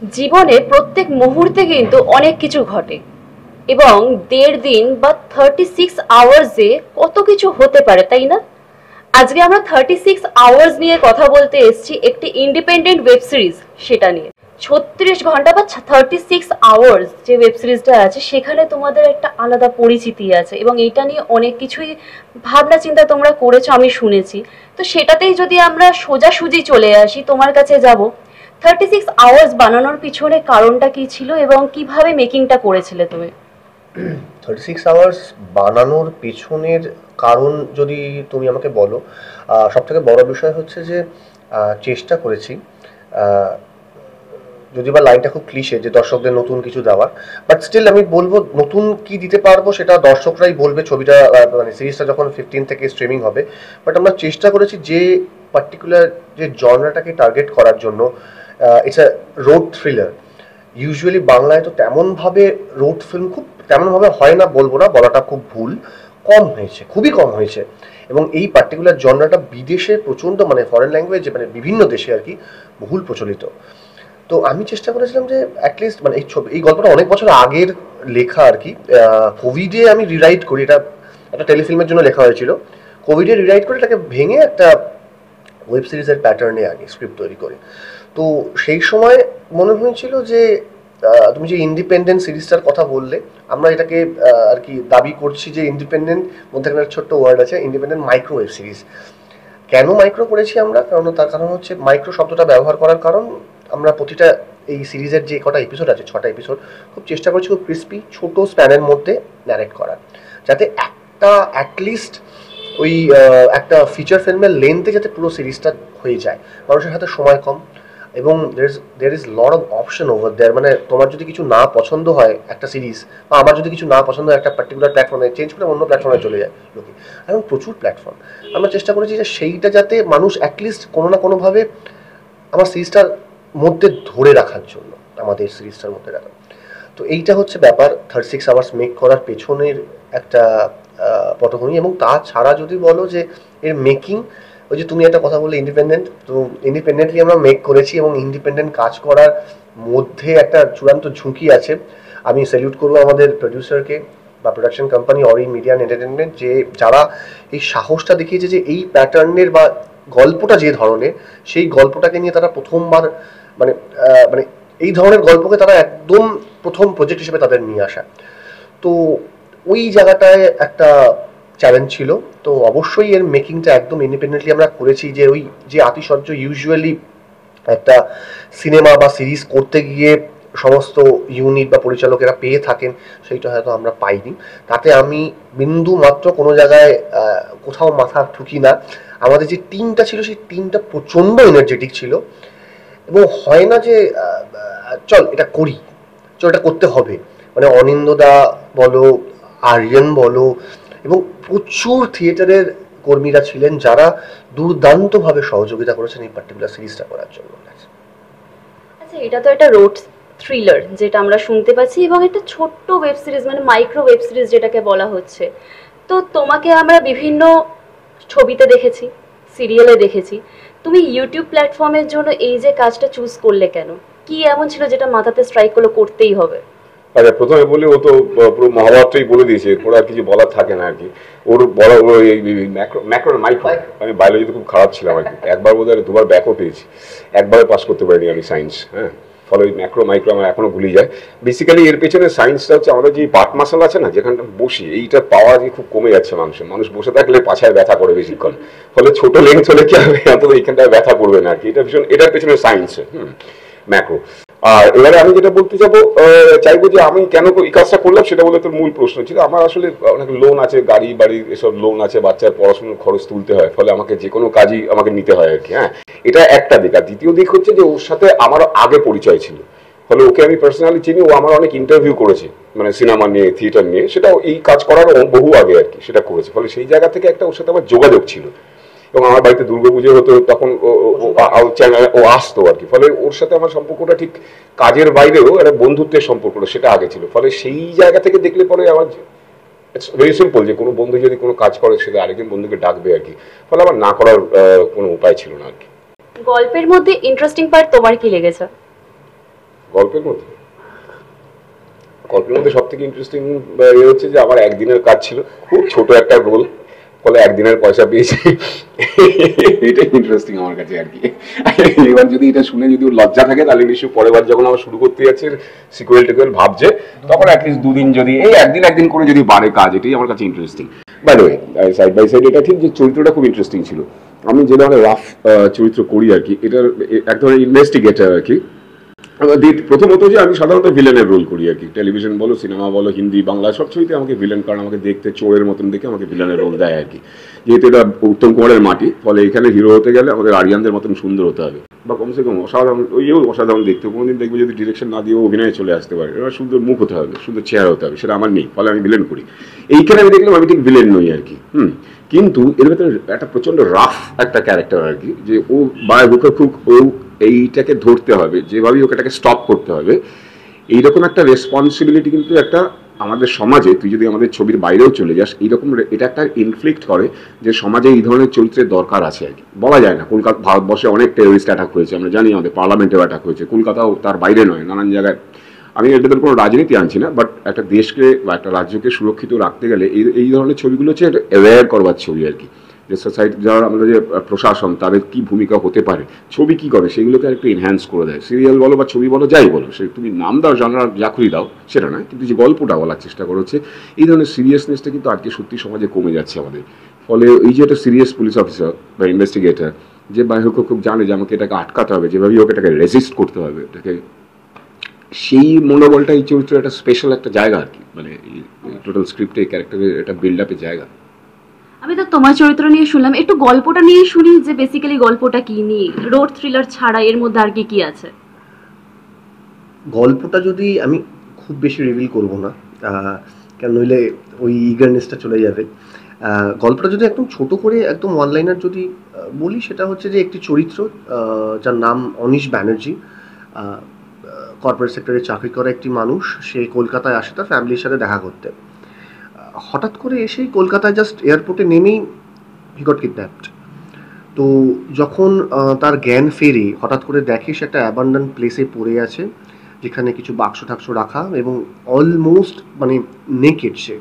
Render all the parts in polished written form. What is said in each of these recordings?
জীবনে প্রত্যেক মুহূর্তে কিন্তু অনেক কিছু ঘটে এবং 1.5 দিন বা 36 আওয়ার্সে কত কিছু হতে পারে, তাই না? আজকে আমরা 36 আওয়ার্স নিয়ে কথা বলতে এসেছি একটি ইন্ডিপেন্ডেন্ট ওয়েব সিরিজ সেটা নিয়ে। 36 ঘন্টা বা 36 আওয়ার্স যে ওয়েব সিরিজটা আছে সেখানে তোমাদের একটা আলাদা পরিচিতি আছে এবং এটা নিয়ে অনেক কিছুই ভাবনা চিন্তা তোমরা করেছো আমি শুনেছি। তো সেটাতেই যদি আমরা সোজাসুজি চলে আসি, তোমার কাছে যাব। 36 আওয়ার্স বানানোর পিছনে কারণটা কি ছিল এবং কিভাবে মেকিংটা করেছিলে তুমি? 36 আওয়ার্স বানানোর পেছনের কারণ যদি তুমি আমাকে বলো, সব থেকে বড় বিষয় হচ্ছে যে চেষ্টা করেছি, যদি বা লাইনটা খুব ক্লিশে যে দর্শকদের নতুন কিছু দেওয়ার, বাট স্টিল আমি বলবো নতুন কি দিতে পারবো সেটা দর্শকরাই বলবে ছবিটা, মানে সিরিজটা যখন 15 থেকে স্ট্রিমিং হবে। বাট আমরা চেষ্টা করেছি যে পার্টিকুলার যে জনরাটাকে টার্গেট করার জন্য, it's a road thriller. Usually বাংলায় তো তেমনভাবে রোড ফিল্ম খুব তেমনভাবে হয় না, বলবো না, বলাটা খুব ভুল, কম হয়েছে, খুবই কম হয়েছে। এবং এই পার্টিকুলার জনরাটা বিদেশে প্রচণ্ড, মানে ফরেন ল্যাঙ্গুয়েজ, মানে বিভিন্ন দেশে আর কি বহুল প্রচলিত। তো আমি চেষ্টা করেছিলাম যে অ্যাটলিস্ট, মানে এই গল্পটা অনেক বছর আগের লেখা আর কি। কোভিডে আমি রিরাইট করি, এটা একটা টেলিফিল্মের জন্য লেখা হয়েছিল। কোভিডে রিরাইট করে এটাকে ভেঙে একটা ওয়েব সিরিজের প্যাটার্নে আগে স্ক্রিপ্ট তৈরি করি। তো সেই সময় মনে হয়েছিল যে তুমি যে ইন্ডিপেন্ডেন্ট সিরিজটার কথা বললে, আমরা এটাকে আর কি দাবি করছি যে ইন্ডিপেন্ডেন্ট, মধ্যে একটা ছোট্ট ওয়ার্ড আছে ইন্ডিপেন্ডেন্ট মাইক্রো ওয়েব সিরিজ। কেন মাইক্রো করেছি আমরা? তার কারণ হচ্ছে মাইক্রো শব্দটা ব্যবহার করার কারণ আমরা প্রতিটা এই সিরিজের যে কটা এপিসোড আছে, 6টা এপিসোড, খুব চেষ্টা করছি খুব ক্রিস্পি ছোট স্প্যানের মধ্যে ন্যারেট করার, যাতে একটা অ্যাটলিস্ট ওই একটা ফিচার ফিল্মের লেন্থে যাতে পুরো সিরিজটা হয়ে যায়। মানুষের হাতে সময় কম এবং there is lot of option over there. মানে তোমার যদি কিছু না পছন্দ হয় একটা সিরিজ, বা আমার যদি কিছু না পছন্দ হয় একটা পার্টিকুলার প্ল্যাটফর্মে, চেঞ্জ করে অন্য প্ল্যাটফর্মে চলে যায় লোকে। এখন প্রচুর প্ল্যাটফর্ম, আমরা চেষ্টা করেছি যে সেইটা যাতে মানুষ অ্যাটলিস্ট কোনো না কোনোভাবে আমার সিরিজটার মধ্যে ধরে রাখার জন্য, আমাদের সিরিজটার মধ্যে রাখা। তো এইটা হচ্ছে ব্যাপার 36 আওয়ার্স মেক করার পেছনের একটা পটভূমি। এবং তাছাড়া যদি বলো যে এর মেকিং, ওই যে তুমি একটা কথা বললে ইন্ডিপেন্ডেন্ট, তো ইন্ডিপেন্ডেন্টলি আমরা মেক করেছি এবং ইন্ডিপেন্ডেন্ট কাজ করার মধ্যে একটা চূড়ান্ত ঝুঁকি আছে। আমি স্যালিউট করবো আমাদের প্রডিউসারকে বা production company Ori media and entertainment, যে যারা এই সাহসটা দেখিয়েছে যে এই প্যাটার্নের বা গল্পটা যে ধরনের, সেই গল্পটাকে নিয়ে তারা প্রথমবার, মানে মানে এই ধরনের গল্পকে তারা একদম প্রথম প্রজেক্ট হিসেবে তাদের নিয়ে আসা। তো ওই জায়গাটায় একটা চ্যালেঞ্জ ছিল। তো অবশ্যই এর মেকিংটা একদম ইন্ডিপেন্ডেন্টলি আমরা করেছি, যে ওই যে আতিশয্য ইউজুয়ালি একটা সিনেমা বা সিরিজ করতে গিয়ে সমস্ত ইউনিট বা পরিচালকেরা পেয়ে থাকেন, সেইটা হয়তো আমরা পাইনি। তাতে আমি বিন্দু মাত্র কোনো জায়গায় কোথাও মাথা ঠুকি না। আমাদের যে টিমটা ছিল সেই টিমটা প্রচণ্ড এনার্জেটিক ছিল এবং হয় না যে চল এটা করি, চল এটা করতে হবে। মানে অনিন্দদা বলো, আরিয়ান বলো, এবং প্রচুর থিয়েটারের কর্মীরা ছিলেন যারা দুর্দান্তভাবে সহযোগিতা করেছেন এই পার্টিকুলার সিরিজটা করার জন্য। আচ্ছা, এটা তো একটা রোড থ্রিলার যেটা আমরা শুনতে পাচ্ছি এবং একটা ছোট্ট ওয়েব সিরিজ, মানে মাইক্রো ওয়েব সিরিজ যেটাকে বলা হচ্ছে। তো তোমাকে আমরা বিভিন্ন ছবিতে দেখেছি, সিরিয়ালে দেখেছি। তুমি ইউটিউব প্ল্যাটফর্মের জন্য এই যে কাজটা চুজ করলে কেন? কি এমন ছিল যেটা মাথাতে স্ট্রাইক করলো করতেই হবে? আচ্ছা, প্রথমে বলি ও তো পুরো মহাভারতটাই বলে দিয়েছে, ওর আর কিছু বলার থাকে না আর কি। ওর বড় ম্যাক্রো মাইক্রো, আমি বায়োলজিতে খুব খারাপ ছিলাম আর কি, একবার বোধহয় দুবার ব্যাকও পেয়েছি, একবারে পাস করতে পারিনি আমি সায়েন্স। হ্যাঁ, ফলে ওই ম্যাক্রো মাইক্রো আমার এখনো ভুলে যায়। বেসিক্যালি এর পেছনে সায়েন্সটা হচ্ছে আমাদের যে বাট মাসাল আছে না, যেখানটা বসি, এইটা পাওয়া যে খুব কমে যাচ্ছে মানুষের। মানুষ বসে থাকলে পাছায় ব্যথা করে বেশিক্ষণ, ফলে ছোট লেন্থ হলে কি হবে, অন্তত এইখানটায় ব্যথা করবে না আর কি। এটা ভীষণ, এটার পেছনে সায়েন্স ম্যাক্রো। আর এবারে আমি যেটা বলতে যাবো, চাইবো যে আমি কেন এই কাজটা করলাম সেটা বলে তোর মূল প্রশ্ন ছিল। আমার আসলে অনেক লোন আছে, গাড়ি বাড়ি এসব লোন আছে, বাচ্চার পড়াশোনার খরচ তুলতে হয়, ফলে আমাকে যে কোনো কাজই আমাকে নিতে হয় আর কি। হ্যাঁ, এটা একটা দিক। আর দ্বিতীয় দিক হচ্ছে যে ওর সাথে আমার আগে পরিচয় ছিল, ফলে ওকে আমি পার্সোনালি চিনি। ও আমার অনেক ইন্টারভিউ করেছে, মানে সিনেমা নিয়ে, থিয়েটার নিয়ে, সেটা এই কাজ করার বহু আগে আর কি সেটা করেছে। ফলে সেই জায়গা থেকে একটা ওর সাথে আমার যোগাযোগ ছিল। এবং আমার বাড়িতে দুর্গাপুজো হতো, তখন ও আসতো আর কি। ফলে ওর সাথে আমার সম্পর্কটা ঠিক কাজের বাইরেও একটা বন্ধুত্বের সম্পর্ক, সেটা আগে ছিল। ফলে সেই জায়গা থেকে দেখলে পরে আমার ইটস ভেরি সিম্পল যে কোনো বন্ধু যদি কোনো কাজ করে সেটা আরেকজন বন্ধুকে ডাকবে আর কি। ফলে আমার না করার কোনো উপায় ছিল না আর কি। গল্পের মধ্যে ইন্টারেস্টিং পার্ট তোমার কি লেগেছে? গল্পের মধ্যে সব থেকে ইন্টারেস্টিং হচ্ছে যে আমার একদিনের কাজ ছিল, খুব ছোট একটা রোল, ফলে একদিনের পয়সা পেয়েছি। এটা ইন্টারেস্টিং আমার কাছে আর কি। এবার যদি এটা শুনে যদি লজ্জা থাকে তাহলে নিশ্চয়ই পরের বার যখন আমার শুরু করতে যাচ্ছে সিকুয়েল টিকুয়েল ভাবছে, তখন অ্যাটলিস্ট দুদিন যদি এই একদিন করে যদি বাড়ে কাজ, এটাই আমার কাছে interesting. By the way, side by side এটা ঠিক যে চরিত্রটা খুব ইন্টারেস্টিং ছিল। আমি যে ধরনের রাফ চরিত্র করি আর কি, এটার এক ধরনের ইনভেস্টিগেটর আর কি। প্রথমত যে আমি সাধারণত ভিলেনের রোল করি আর কি, টেলিভিশন বলো, সিনেমা বলো, হিন্দি বাংলা সব ছবিতে আমাকে ভিলেন, কারণ আমাকে দেখতে চোরের মতন দেখে আমাকে ভিলেনের রোল দেয় আর কি। যেহেতু এটা উত্তম কুমারের মাটি, ফলে এখানে হিরো হতে গেলে আমাদের আরিয়ানদের মতন সুন্দর হতে হবে, বা কমসে কম অসাধারণ, অসাধারণ দেখতে। কোনোদিন দেখবে যদি ডিরেকশন না দিয়েও অভিনয়ে চলে আসতে পারে, এবার সুন্দর মুখ হতে হবে, সুন্দর চেহারা হতে হবে, সেটা আমার নেই, ফলে আমি ভিলেন করি। এইখানে আমি দেখলাম আমি ঠিক ভিলেন নই আর কি। কিন্তু এর ভেতরে একটা প্রচন্ড রাফ একটা ক্যারেক্টার আর কি, যে ও বায় বুকে খুব ও এইটাকে ধরতে হবে, যেভাবেই ওকে এটাকে স্টপ করতে হবে, এইরকম একটা রেসপন্সিবিলিটি কিন্তু একটা আমাদের সমাজে, তুই যদি আমাদের ছবির বাইরেও চলে যাস, এইরকম এটা একটা ইনফ্লিক্ট করে যে সমাজে এই ধরনের চরিত্রের দরকার আছে আর কি। বলা যায় না, কলকাতা ভারতবর্ষে অনেক টেররিস্ট অ্যাটাক হয়েছে, আমরা জানি, আমাদের পার্লামেন্টেও অ্যাটাক হয়েছে, কলকাতাও তার বাইরে নয়, নানান জায়গায়। আমি এটাদের কোনো রাজনীতি আনছি না, বাট একটা দেশকে বা একটা রাজ্যকে সুরক্ষিত রাখতে গেলে এই ধরনের ছবিগুলো হচ্ছে একটা অ্যাওয়্যার করবার ছবি আর কি, যে সোসাইটি যারা আমাদের যে প্রশাসন, তাদের কি ভূমিকা হতে পারে, ছবি কি করে সেগুলোকে একটু এনহ্যান্স করে দেয়। সিরিয়াল বলো বা ছবি বলো, যাই বলো, সে তুমি নাম দাও, জানার চাকরি দাও, সেটা নয়, কিন্তু যে গল্পটা বলার চেষ্টা করেছে, এই ধরনের সিরিয়াসনেসটা কিন্তু আজকে সত্যি সমাজে কমে যাচ্ছে আমাদের। ফলে এই যে একটা সিরিয়াস পুলিশ অফিসার বা ইনভেস্টিগেটর, যে বাহ্যক খুব জানে যে আমাকে এটাকে আটকাতে হবে, যেভাবে ওকে এটাকে রেজিস্ট করতে হবে, এটাকে, সেই মনোবলটা এই চরিত্রের একটা স্পেশাল একটা জায়গা আর কি, মানে টোটাল স্ক্রিপ্টে ক্যারেক্টারের একটা বিল্ড আপের জায়গা। আমি তো তোমার চরিত্র নিয়ে শুনলাম, একটু গল্পটা নিয়ে শুনি, যে বেসিক্যালি গল্পটা কি নিয়ে, রোড থ্রিলার ছাড়া এর মধ্যে আর কি আছে? গল্পটা যদি আমি খুব বেশি রিভিল করব না, কেন নইলে ওই ইগারনেসটা চলে যাবে। গল্পটা যদি একদম ছোট করে একদম ওয়ান লাইনার যদি বলি, সেটা হচ্ছে যে একটি চরিত্র যার নাম অনিশ ব্যানার্জি, কর্পোরেট সেক্টরে চাকরি করা একটি মানুষ। সে কলকাতায় আসে তার ফ্যামিলির সাথে দেখা করতে। হঠাৎ করে এসেই কলকাতায় জাস্ট এয়ারপোর্টে নেমেই হি গট কিডন্যাপড। তো যখন তার জ্ঞান ফেরে, হঠাৎ করে দেখে সে একটা অ্যাবান্ডান্ট প্লেসে পড়ে আছে, যেখানে কিছু বাক্স টাক্স রাখা, এবং অলমোস্ট মানে নেকেড। সে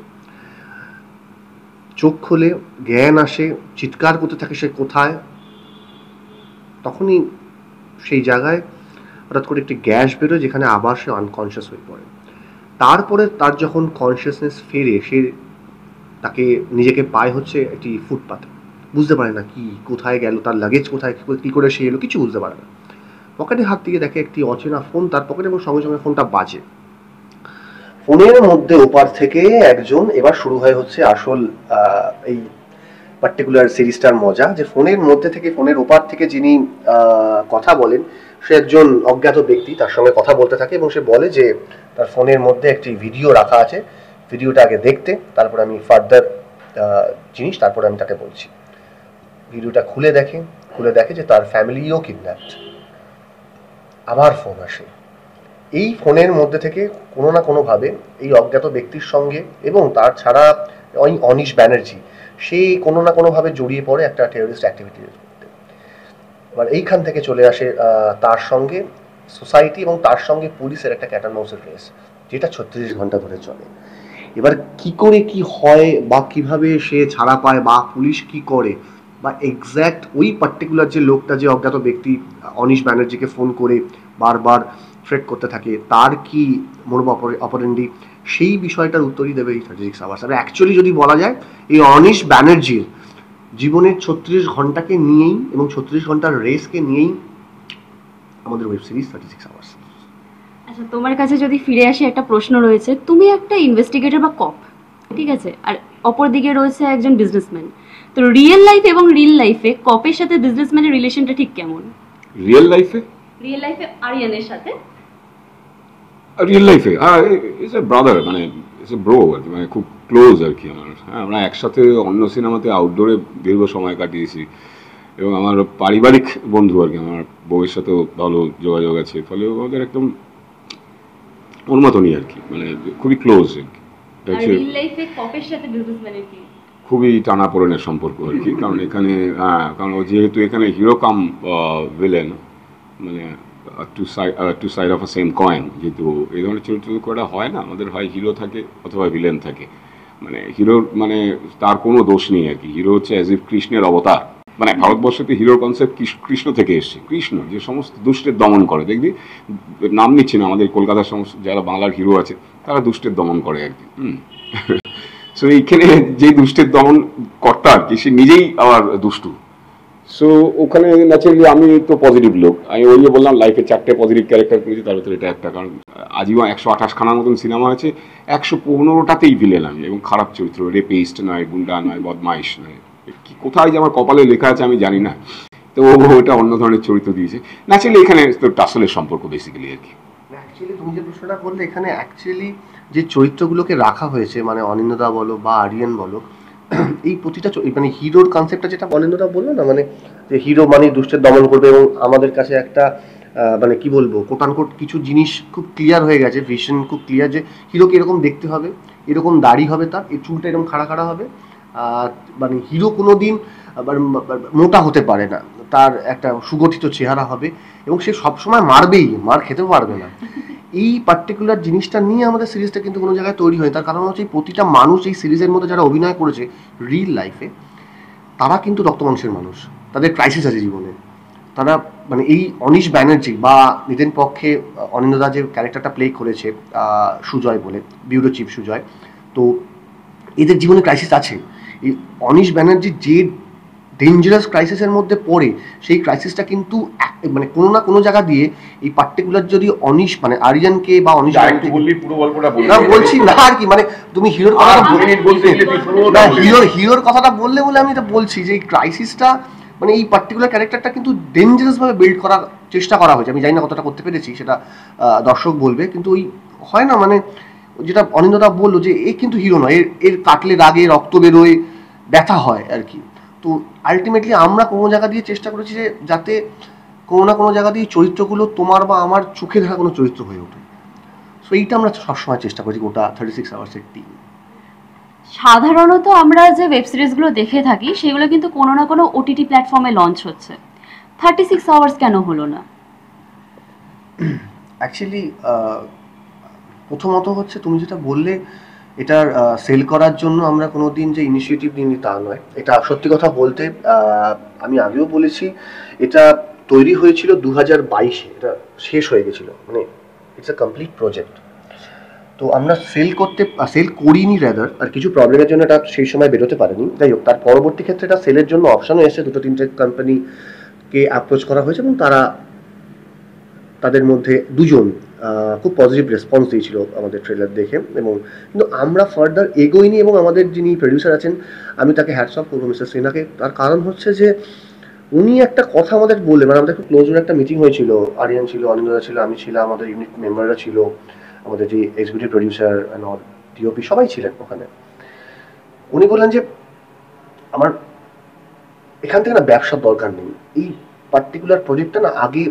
চোখ খোলে, জ্ঞান আসে, চিৎকার করতে থাকে সে কোথায়। তখনই সেই জায়গায় হঠাৎ করে একটি গ্যাস বেরোয়, যেখানে আবার সে আনকনশিয়াস হয়ে পড়ে। তারপরে তার যখন কনসিয়াসনেস ফেরে, সে তাকে নিজেকে পায় হচ্ছে একটি ফুটপাথে। বুঝতে পারে না কি কোথায় গেল, তার লাগেজ কোথায়, কী করে সে এলো, কিছু বুঝতে পারে না। পকেটে হাত দিয়ে দেখে একটি অচেনা ফোন তার পকেটে, এবং সঙ্গে সঙ্গে ফোনটা বাজে। ফোনের মধ্যে ওপার থেকে একজন, এবার শুরু হয় হচ্ছে আসল এই পার্টিকুলার সিরিজটার মজা, যে ফোনের মধ্যে থেকে, ফোনের ওপার থেকে যিনি কথা বলেন, সে একজন অজ্ঞাত ব্যক্তি, তার সঙ্গে কথা বলতে থাকে, এবং সে বলে যে তার ফোনের মধ্যে একটি ভিডিও রাখা আছে, ভিডিওটা আগে দেখতে, তারপর আমি ফার্দার জিনিস তারপরে আমি তাকে বলছি। ভিডিওটা খুলে দেখে যে তার ফ্যামিলিও কিডন্যাপড। আবার ফোন আসে, এই ফোনের মধ্যে থেকে কোনো না কোনোভাবে এই অজ্ঞাত ব্যক্তির সঙ্গে, এবং তার ছাড়া ওই অনিশ ব্যানার্জি, সে কোনো না কোনোভাবে জড়িয়ে পড়ে একটা টেররিস্ট অ্যাক্টিভিটির মধ্যে। এবার এইখান থেকে চলে আসে তার সঙ্গে সোসাইটি, এবং তার সঙ্গে পুলিশের একটা ক্যাট অ্যান্ড মাউসের রেস, যেটা 36 ঘন্টা ধরে চলে। এবার কি করে কি হয়, বা কিভাবে সে ছাড়া পায়, বা পুলিশ কি করে, বা এক্স্যাক্ট ওই পার্টিকুলার যে লোকটা, যে অজ্ঞাত ব্যক্তি অনিশ ব্যানার্জিকে ফোন করে বারবার থ্রেট করতে থাকে, তার কি মনোভাব অপারেন্ডি, সেই বিষয়টার উত্তরই দেবে এই 36 আওয়ার্স। আর অ্যাকচুয়ালি যদি বলা যায়, এই অনিশ ব্যানার্জির জীবনের 36 ঘন্টাকে নিয়েই, এবং 36 ঘন্টার রেসকে নিয়েই আমাদের ওয়েব সিরিজ 36 আওয়ার্স। আচ্ছা, তোমার কাছে যদি ফিরে আসি, একটা প্রশ্ন রয়েছে। তুমি একটা ইনভেস্টিগেটর বা কপ, ঠিক আছে, আর অপর দিকে রয়েছে একজন বিজনেসম্যান। তো রিয়েল লাইফ এবং রিয়েল লাইফে কপের সাথে বিজনেসম্যানের রিলেশনটা ঠিক কেমন? রিয়েল লাইফে আরিয়ানের সাথে, রিয়েল লাইফে ইজ এ ব্রাদার, মানে ইজ এ ব্রো আর কি, মানে খুব ক্লোজ আর কি আমার। হ্যাঁ, আমরা একসাথে অন্য সিনেমাতে আউটডোরে দীর্ঘ সময় কাটিয়েছি, এবং আমার পারিবারিক বন্ধু আর কি, আমার বউয়ের সাথেও ভালো যোগাযোগ আছে, ফলে ওদের একদম ওর মতনই আর কি, মানে খুবই ক্লোজ আর কি। রিয়েল লাইফে কপের সাথে বিজনেসম্যানের কি খুবই টানাপোড়েনের সম্পর্ক আর কি, কারণ এখানে কারণ যেহেতু এখানে হিরো কাম ভিলেন, মানে two side of a same coin, যেহেতু এই ধরনের চরিত্র করা হয় না, আমাদের হয় হিরো থাকে অথবা ভিলেন থাকে। মানে হিরোর মানে তার কোনো দোষ নেই আর কি, হিরো হচ্ছে অ্যাজ ইফ কৃষ্ণের অবতার। মানে ভারতবর্ষতে হিরোর কনসেপ্ট কৃষ্ণ থেকে এসছে। কৃষ্ণ যে সমস্ত দুষ্টের দমন করে, দেখবি নাম নিচ্ছি না, আমাদের কলকাতার সমস্ত যারা বাংলার হিরো আছে তারা দুষ্টের দমন করে আর কি। সো এইখানে যে দুষ্টের দমন কর্তা আর কি, সে নিজেই আবার দুষ্টু। সো ওখানে ন্যাচারালি আমি তো পজিটিভ লোক, আমি ওই যে বললাম লাইফে 4টে পজিটিভ ক্যারেক্টার করেছি, তার ভিতরে এটা একটা। কারণ আজীবন 128 খানার মতন সিনেমা আছে, 115টাতেই ভিলেন আমি, এবং খারাপ চরিত্র, রেপিস্ট নয়, গুন্ডা নয়, বদমাইশ নয়। কি কোথায় যে আমার কপালে লেখা আছে আমি জানি না, তো ওটা অন্য ধরনের চরিত্র দিয়েছে। ন্যাচারালি এখানে তো টাসলের সম্পর্ক বেসিক্যালি আর কি। অ্যাকচুয়ালি তুমি যে প্রশ্নটা করলে, এখানে অ্যাকচুয়ালি যে চরিত্রগুলোকে রাখা হয়েছে, মানে অনিন্দ্যদা বলো বা আরিয়ান বলো, এই প্রতিটা মানে হিরোর কনসেপ্টটা যেটা অনিন্দ্যদা বললো না, মানে যে হিরো মানে দুষ্টের দমন করবে, এবং আমাদের কাছে একটা মানে কি বলবো, কোটানকোট কিছু জিনিস খুব ক্লিয়ার হয়ে গেছে, ভিশন খুব ক্লিয়ার, যে হিরোকে এরকম দেখতে হবে, এরকম দাড়ি হবে, তার এই চুলটা এরকম খাড়া খাড়া হবে, মানে হিরো কোনোদিন মোটা হতে পারে না, তার একটা সুগঠিত চেহারা হবে, এবং সে সবসময় মারবেই, মার খেতেও পারবে না। এই পার্টিকুলার জিনিসটা নিয়ে আমাদের সিরিজটা কিন্তু কোনো জায়গায় তৈরি হয়। তার কারণ হচ্ছে প্রতিটা মানুষ এই সিরিজের মধ্যে যারা অভিনয় করেছে রিয়েল লাইফে, তারা কিন্তু রক্তমাংসের মানুষ, তাদের ক্রাইসিস আছে জীবনে। তারা মানে এই অনিশ ব্যানার্জি বা নিদেন পক্ষে অনিন্দ্যদা যে ক্যারেক্টারটা প্লে করেছে সুজয় বলে, ব্যুরো চিফ সুজয়, তো এদের জীবনে ক্রাইসিস আছে। এই অনিশ ব্যানার্জি যে ডেঞ্জারাস ক্রাইসিসের মধ্যে পড়ে, সেই ক্রাইসিসটা কিন্তু মানে কোনো না কোনো জায়গা দিয়ে এই পার্টিকুলার যদি অনিশ মানে আরিয়ানকে বা অনিশ না বলছি না আর কি, মানে তুমি হিরোর কথাটা হিরোর কথাটা বললে বলে আমি এটা বলছি যে এই ক্রাইসিসটা মানে এই পার্টিকুলার ক্যারেক্টারটা কিন্তু ডেঞ্জারাস ভাবে বিল্ড করার চেষ্টা করা হয়েছে। আমি জানি না কতটা করতে পেরেছি, সেটা দর্শক বলবে, কিন্তু ওই হয় না মানে যেটা অনিন্দ্যদা বললো যে এ কিন্তু হিরো নয়, এর কাটলে রাগে রক্ত বেরোয়, ব্যথা হয় আর কি। তো আলটিমেটলি আমরা কোনো জায়গা দিয়ে চেষ্টা করেছি যে যাতে কোনো না কোনো জায়গা দিয়ে চরিত্রগুলো তোমার বা আমার চোখে দেখা কোনো চরিত্র হয়ে ওঠে। সো এইটা আমরা সবসময় চেষ্টা করি গোটা 36 আওয়ার্সের টিম। সাধারণত আমরা যে ওয়েব সিরিজগুলো দেখে থাকি সেগুলো কিন্তু কোনো না কোনো ওটিটি প্ল্যাটফর্মে লঞ্চ হচ্ছে, 36 আওয়ার্স কেন হলো না? অ্যাকচুয়ালি প্রথমত হচ্ছে তুমি যেটা বললে, এটার সেল করার জন্য আমরা কোনোদিন যে ইনিশিয়েটিভ নিইনি তা নয়। এটা সত্যি কথা বলতে আমি আগেও বলেছি, এটা তৈরি হয়েছিল 2022-এ, এটা শেষ হয়ে গেছিল, মানে ইটস আ কমপ্লিট প্রজেক্ট। তো আমরা সেল করিনি রাদার, আর কিছু প্রবলেমের জন্য এটা সেই সময় বেরোতে পারেনি। যাই হোক, তার পরবর্তী ক্ষেত্রে এটা সেলের জন্য অপশনও এসে 2-3টে কোম্পানিকে অ্যাপ্রোচ করা হয়েছে, এবং তাদের মধ্যে 2জন খুব পজিটিভ রেসপন্স দিয়েছিল আমাদের ট্রেলার দেখে। এবং কিন্তু আমরা ফার্দার এগোইনি, এবং আমাদের যিনি প্রডিউসার আছেন, আমি তাকে হ্যাটস অফ করবো, মিস্টার সিনহাকে। তার কারণ হচ্ছে যে উনি একটা কথা আমাদের বললেন, মানে আমাদের খুব ক্লোজ একটা মিটিং হয়েছিল, আরিয়ান ছিল, অনিন্দ্যদা ছিল, আমি ছিলাম, আমাদের ইউনিট মেম্বাররা ছিল, আমাদের যে এক্সিকিউটিভ প্রডিউসার ডিওপি সবাই ছিলেন ওখানে। উনি বললেন যে আমার এখান থেকে না ব্যবসার দরকার নেই, এই পার্টিকুলার প্রজেক্টটা না আগে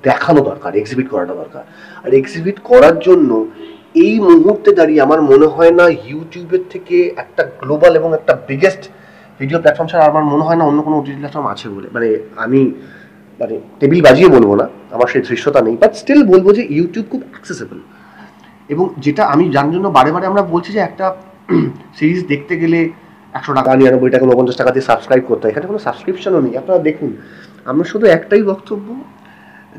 দেখানো দরকার, এক্সিবিট করাটা দরকার। আর এক্সিবিট করার জন্য এই মুহূর্তে দাঁড়িয়ে আমার মনে হয় না ইউটিউবের থেকে একটা গ্লোবাল এবং একটা বিগেস্ট ভিডিও প্ল্যাটফর্ম ছাড়া আমার মনে হয় না অন্য কোনো ওটিটি প্ল্যাটফর্ম আছে বলে। মানে আমি মানে টেবিল বাজিয়ে বলবো না, আমার সেই দৃশ্যতা নেই, বাট স্টিল বলবো যে ইউটিউব খুব অ্যাক্সেসেবল। এবং যেটা আমি যার জন্য বারে বারে আমরা বলছি যে একটা সিরিজ দেখতে গেলে 100 টাকা, 99 টাকা, 49 টাকা দিয়ে সাবস্ক্রাইব করতে হয়, এখানে কোনো সাবস্ক্রিপশনও নেই। আপনারা দেখুন, আমরা শুধু একটাই বক্তব্য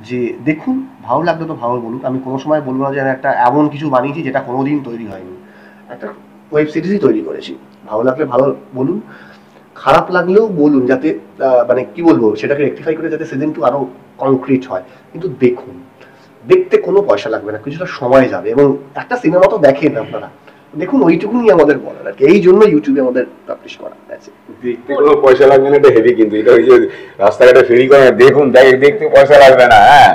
যে দেখুন, ভালো লাগলো তো ভালো বলুন। আমি কোনো সময় বলবো না যে আমি একটা এমন কিছু বানিয়েছি যেটা কোনোদিন তৈরি হয়নি, একটা ওয়েব সিরিজই তৈরি করেছি। ভালো লাগলে ভালো বলুন, খারাপ লাগলেও বলুন, যাতে মানে কি বলবো সেটাকে রেকটিফাই করে যাতে সিজন 2 আরো কংক্রিট হয়। কিন্তু দেখুন, দেখতে কোনো পয়সা লাগবে না, কিছুটা সময় যাবে, এবং একটা সিনেমা তো দেখেন আপনারা, দেখুন, ওইটুকুনি আমাদের বলার আর কি। এই জন্য ইউটিউবে আমাদের পাবলিশ করা আছে। দেখতে কোনো পয়সা লাগবে না, এটা হেভি, কিন্তু এটা ওই যে রাস্তাঘাটে ফেরি করে দেখুন, দেখতে পয়সা লাগবে না। হ্যাঁ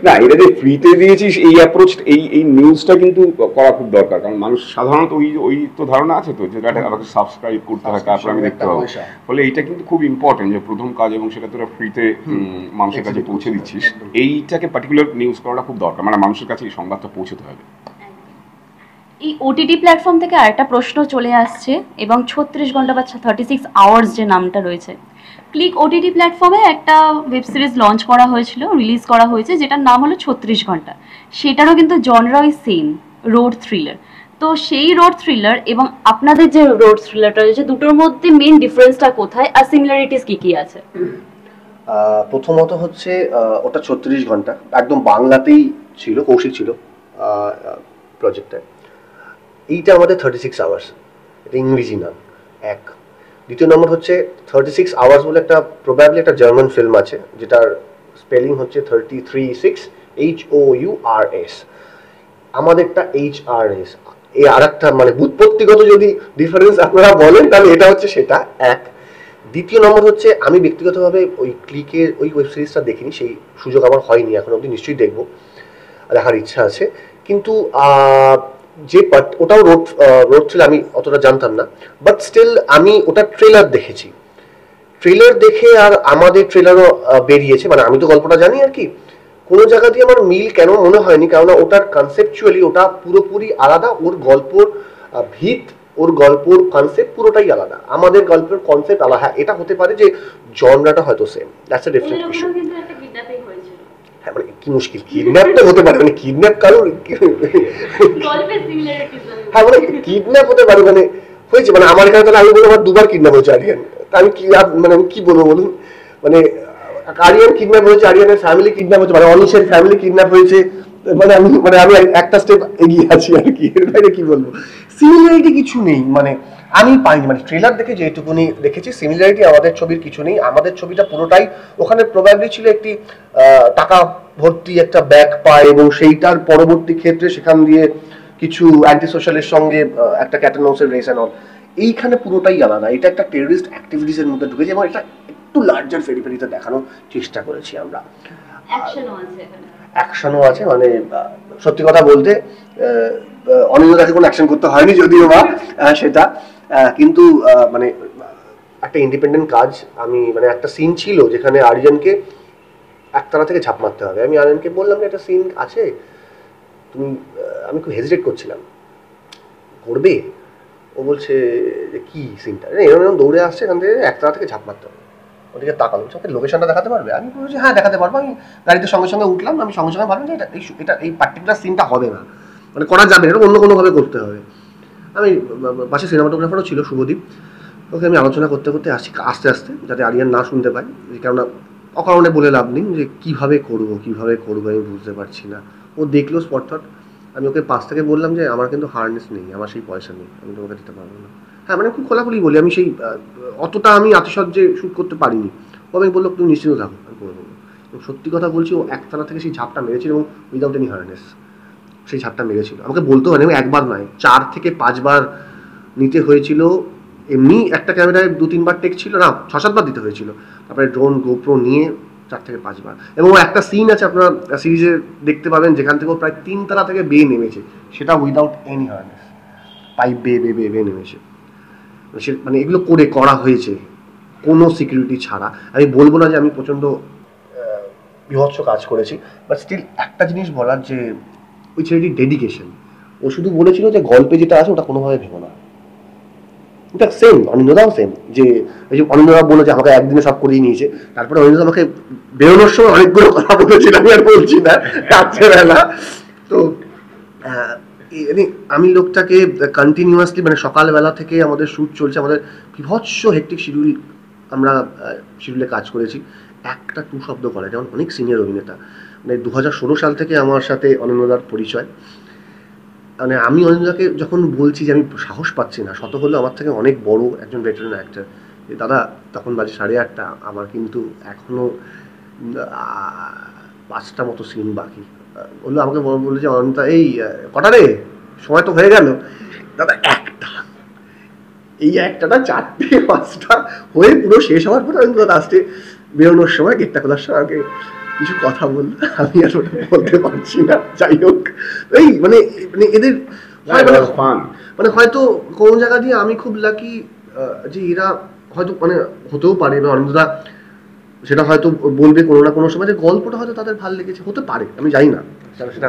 না, এটা যে ফ্রিতে দিয়েছিস এই অ্যাপ্রোচ, এই নিউজটা কিন্তু করা খুব দরকার। কারণ মানুষ সাধারণত ওই তো ধারণা আছে তো, যে আমাকে সাবস্ক্রাইব করতে হয়, তারপর আমি দেখতে পাবো। ফলে এইটা কিন্তু খুব ইম্পর্টেন্ট যে প্রথম কাজ, এবং সেটা তোরা ফ্রিতে মানুষের কাছে পৌঁছে দিচ্ছিস। এইটাকে পার্টিকুলার নিউজ করাটা খুব দরকার, মানে মানুষের কাছে এই সংবাদটা পৌঁছতে হবে। এই ওটিটি প্ল্যাটফর্ম থেকে আরেকটা প্রশ্ন চলে আসছে, এবং 36 ঘন্টা বা 36 আওয়ার্স যে নামটা রয়েছে, ক্লিক ওটিটি প্ল্যাটফর্মে একটা ওয়েব সিরিজ লঞ্চ করা হয়েছিল, রিলিজ করা হয়েছে, যেটার নাম হলো 36 ঘন্টা। সেটারও কিন্তু জনরা ওই সেম, রোড থ্রিলার। তো সেই রোড থ্রিলার এবং আপনাদের যে রোড থ্রিলারটা রয়েছে, দুটোর মধ্যে মেন ডিফারেন্সটা কোথায় আর সিমিলারিটিস কি কি আছে? প্রথমত হচ্ছে ওটা 36 ঘন্টা একদম বাংলাতেই ছিল, কৌশিক ছিল প্রজেক্টটা। এইটা আমাদের 36 আওয়ার্স, এটা ইংরেজি না এক। দ্বিতীয় নম্বর হচ্ছে 36 আওয়ার্স বলে একটা প্রবাবলি একটা জার্মান ফিল্ম আছে, যেটার স্পেলিং হচ্ছে 36 HOURS, আমাদেরটা HRS। এই আর একটা মানে বুৎপত্তিগত যদি ডিফারেন্স আপনারা বলেন তাহলে এটা হচ্ছে সেটা এক। দ্বিতীয় নম্বর হচ্ছে আমি ব্যক্তিগতভাবে ওই ক্লিকের ওই ওয়েব সিরিজটা দেখিনি, সেই সুযোগ আমার হয়নি এখন অবধি, নিশ্চয়ই দেখবো, দেখার ইচ্ছা আছে। কিন্তু যে ওটাও রোড থ্রিলার, আমি অতটা জানতাম না, বাট স্টিল আমি ওটা ট্রেলার দেখেছি। ট্রেলার দেখে আর আমাদের ট্রেলারও বেরিয়েছে, মানে আমি তো গল্পটা জানি আর কি, কোনো জায়গা দিয়ে আমার মিল কেন মনে হয়নি, কারণ ওটার কনসেপচুয়ালি ওটা পুরোপুরি আলাদা, ওর গল্পর ভিত, ওর গল্পর কনসেপ্ট পুরোটাই আলাদা, আমাদের গল্পের কনসেপ্ট আলাদা। হ্যাঁ, এটা হতে পারে যে জনরাটা হয়তো same, that's a different issue. হ্যাঁ, মানে কি মুশকিল, কিডন্যাপ তো হতে পারে, মানে কিডন্যাপ কারোর হ্যাঁ মানে কিডন্যাপ হতে পারে, মানে হয়েছে, মানে আমার এখানে তাহলে আমি বলবো আমার দুবার কিডন্যাপ হয়েছে আরিয়ান, আমি কি মানে আমি কি বলবো বলুন, মানে আরিয়ান কিডন্যাপ হয়েছে, আরিয়ানের ফ্যামিলি কিডন্যাপ হয়েছে, মানে অনিশের ফ্যামিলি কিডন্যাপ হয়েছে, মানে আমি একটা স্টেপ এগিয়ে আছি আর কি, এর বাইরে কি বলবো। সিমিলারিটি কিছু নেই, মানে আমি পাইনি, মানে ট্রেলার দেখে যেটুকুনি দেখেছি সিমিলারিটি আমাদের ছবির কিছু নেই। আমাদের ছবিটা পুরোটাই ওখানে প্রবাবলি ছিল একটি টাকা ভর্তি একটা ব্যাগ পায় এবং সেইটার পরবর্তী ক্ষেত্রে সেখান দিয়ে কিছু অ্যান্টি সোশ্যালের সঙ্গে একটা ক্যাটানোসের রেস অ্যান্ড অল। এইখানে পুরোটাই আলাদা, এটা একটা টেররিস্ট অ্যাক্টিভিটিস এর মধ্যে ঢুকেছে এবং এটা একটু লার্জার ফেরিফেরিতে দেখানোর চেষ্টা করেছি আমরা। অ্যাকশনও আছে, মানে সত্যি কথা বলতে অনিন্দাকে কোনো অ্যাকশন করতে হয়নি যদিও বা সেটা, কিন্তু মানে একটা ইন্ডিপেন্ডেন্ট কাজ। আমি মানে একটা সিন ছিল যেখানে আরিয়ানকে একতলা থেকে ঝাঁপ মারতে হবে, আমি আরিয়ানকে বললাম যে একটা সিন আছে তুমি, আমি খুব হেজিটেট করছিলাম করবে, ও বলছে যে কি সিনটা, এরকম এরকম দৌড়ে আসছে এখান থেকে একতলা থেকে ঝাঁপ মারতে হবে। ওদিকে তাকালো, ওকে লোকেশনটা দেখাতে পারবে? আমি বলছি হ্যাঁ দেখাতে পারবো। আমি গাড়িতে সঙ্গে সঙ্গে উঠলাম, আমি সঙ্গে সঙ্গে ভাবলাম যে এটা এই পার্টিকুলার সিনটা হবে না, মানে করা যাবে না, এটা অন্য কোনোভাবে করতে হবে। আমি পাশে সিনেমাটোগ্রাফারও ছিল শুভদীপ, ওকে আমি আলোচনা করতে করতে আসছি আস্তে আস্তে, যাতে আরিয়ান না শুনতে পায়, কেননা অকারণে বলে লাভ নেই যে কীভাবে করবো আমি বুঝতে পারছি না। ও দেখলো স্পট থট, আমি ওকে পাশ থেকে বললাম যে আমার কিন্তু হার্নেস নেই, আমার সেই পয়সা নেই, আমি তোমাকে দিতে পারবো না। হ্যাঁ মানে খুব খোলাখুলি বলি, আমি সেই অতটা আমি আতিশয্যে শ্যুট করতে পারিনি। ও আমি বললো তুমি নিশ্চিত থাকো, আমি করে দেবো। এবং সত্যি কথা বলছি, ও একতলা থেকে সেই ঝাপটা মেরেছিল এবং উইদাউট এনি হার্নেস সেই ঝাপটা মেরেছিল। আমাকে বলতে হয়নি, একবার নয় 4 থেকে 5 বার নিতে হয়েছিল। এমনি একটা ক্যামেরায় 2-3 বার টেক ছিল না, 6-7 বার দিতে হয়েছিল, তারপরে ড্রোন গোপ্রো নিয়ে 4 থেকে 5 বার। এবং একটা সিন আছে আপনারা সিরিজে দেখতে পাবেন যেখান থেকে প্রায় 3 তলা থেকে বেয়ে নেমেছে, সেটা উইদাউট এনি হার্নেস, পাইপ বেয়ে নেমেছে। সে মানে এগুলো করা হয়েছে কোনো সিকিউরিটি ছাড়া। আমি বলবো না যে আমি প্রচণ্ড বিভৎস কাজ করেছি, বাট স্টিল একটা জিনিস বলার, যে ওই ছেলেটির ডেডিকেশন। ও শুধু বলেছিল যে গল্পে যেটা আছে ওটা কোনোভাবে ভেবো না। এটা সেম অনিন্দাও সেম, যে ওই যে অনিন্দা বললো যে আমাকে একদিনে সব করিয়ে নিয়েছে, তারপরে অনিন্দা আমাকে বেরোনোর সময় অনেকগুলো কথা বলেছিল, আমি আর বলছি না রাত্রেবেলা। তো আমি লোকটাকে কন্টিনিউয়াসলি, মানে সকালবেলা থেকে আমাদের শ্যুট চলছে, আমাদের বিভৎস হেক্টিক শিডিউল, আমরা শিডিউলে কাজ করেছি, একটা টু শব্দ করে, যেমন অনেক সিনিয়র অভিনেতা। মানে 2016 সাল থেকে আমার সাথে অনিন্দার পরিচয়। মানে আমি অনিন্দাকে যখন বলছি যে আমি সাহস পাচ্ছি না, শত হলেও আমার থেকে অনেক বড় একজন ভেটারেন অ্যাক্টর, দাদা তখন বাজে 8:30, আমার কিন্তু এখনো 5টা মতো সিন বাকি। বললো, আমাকে বললো যে অনিন্দা এই কটা রে, সময় তো হয়ে গেল। দাদা একটা, এই একটাটা 4টে-5টা হয়ে পুরো শেষ হওয়ার পরে অনিন্দা লাস্টে বেরোনোর সময় গেটটা খোলার সময় আমাকে কিছু কথা বললো, আমি আর ওটা বলতে পারছি না। যাই হোক, এই মানে এদের মানে হয়তো কোন জায়গা দিয়ে আমি খুব লাকি যে এরা হয়তো মানে হতেও পারে, এবং অনিন্দা সেটা হয়তো বলবে কোনো না কোনো সময় যে গল্পটা হয়তো তাদের ভালো লেগেছে, হতে পারে, আমি জানি না সেটা,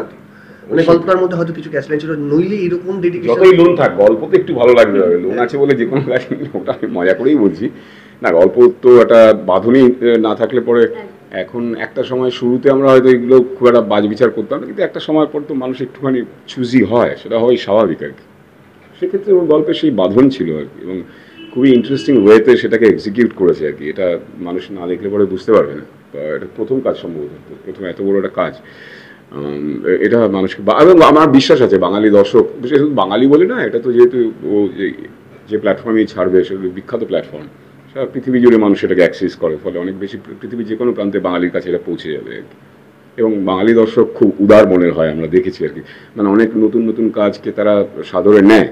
মানে গল্পটার মধ্যে হয়তো কিছু ক্যাশলাইন ছিল, নইলে এরকম ডেডিকেশন। যতই লোন থাক, গল্প তো একটু ভালো লাগবে, লোন আছে বলে যে কোনো কাজ, ওটা আমি মজা করেই বলছি, না গল্প তো একটা বাঁধনই না থাকলে পরে এখন একটা সময় শুরুতে আমরা হয়তো এগুলো খুব একটা বাজবিচার করতাম না, কিন্তু একটা সময় পর তো মানুষ একটুখানি চুজি হয়, সেটা হয় স্বাভাবিক আর কি। সেক্ষেত্রে ওর গল্পে সেই বাঁধন ছিল আর কি, এবং খুবই ইন্টারেস্টিং ওয়েতে সেটাকে এক্সিকিউট করেছে আর কি। এটা মানুষ না দেখলে পরে বুঝতে পারবে না, এটা প্রথম কাজ সম্ভবত, প্রথম এত বড় একটা কাজ। এটা মানুষকে, এবং আমার বিশ্বাস আছে বাঙালি দর্শক, বিশেষ বাঙালি বলে না, এটা তো যেহেতু ও যে প্ল্যাটফর্মেই ছাড়বে সেগুলো বিখ্যাত প্ল্যাটফর্ম, সারা পৃথিবী জুড়ে মানুষ এটাকে অ্যাক্সেস করে, ফলে অনেক বেশি পৃথিবীর যে কোনো প্রান্তে বাঙালির কাছে এটা পৌঁছে যাবে আর কি। এবং বাঙালি দর্শক খুব উদার মনের হয়, আমরা দেখেছি আর কি, মানে অনেক নতুন নতুন কাজকে তারা সাদরে নেয়,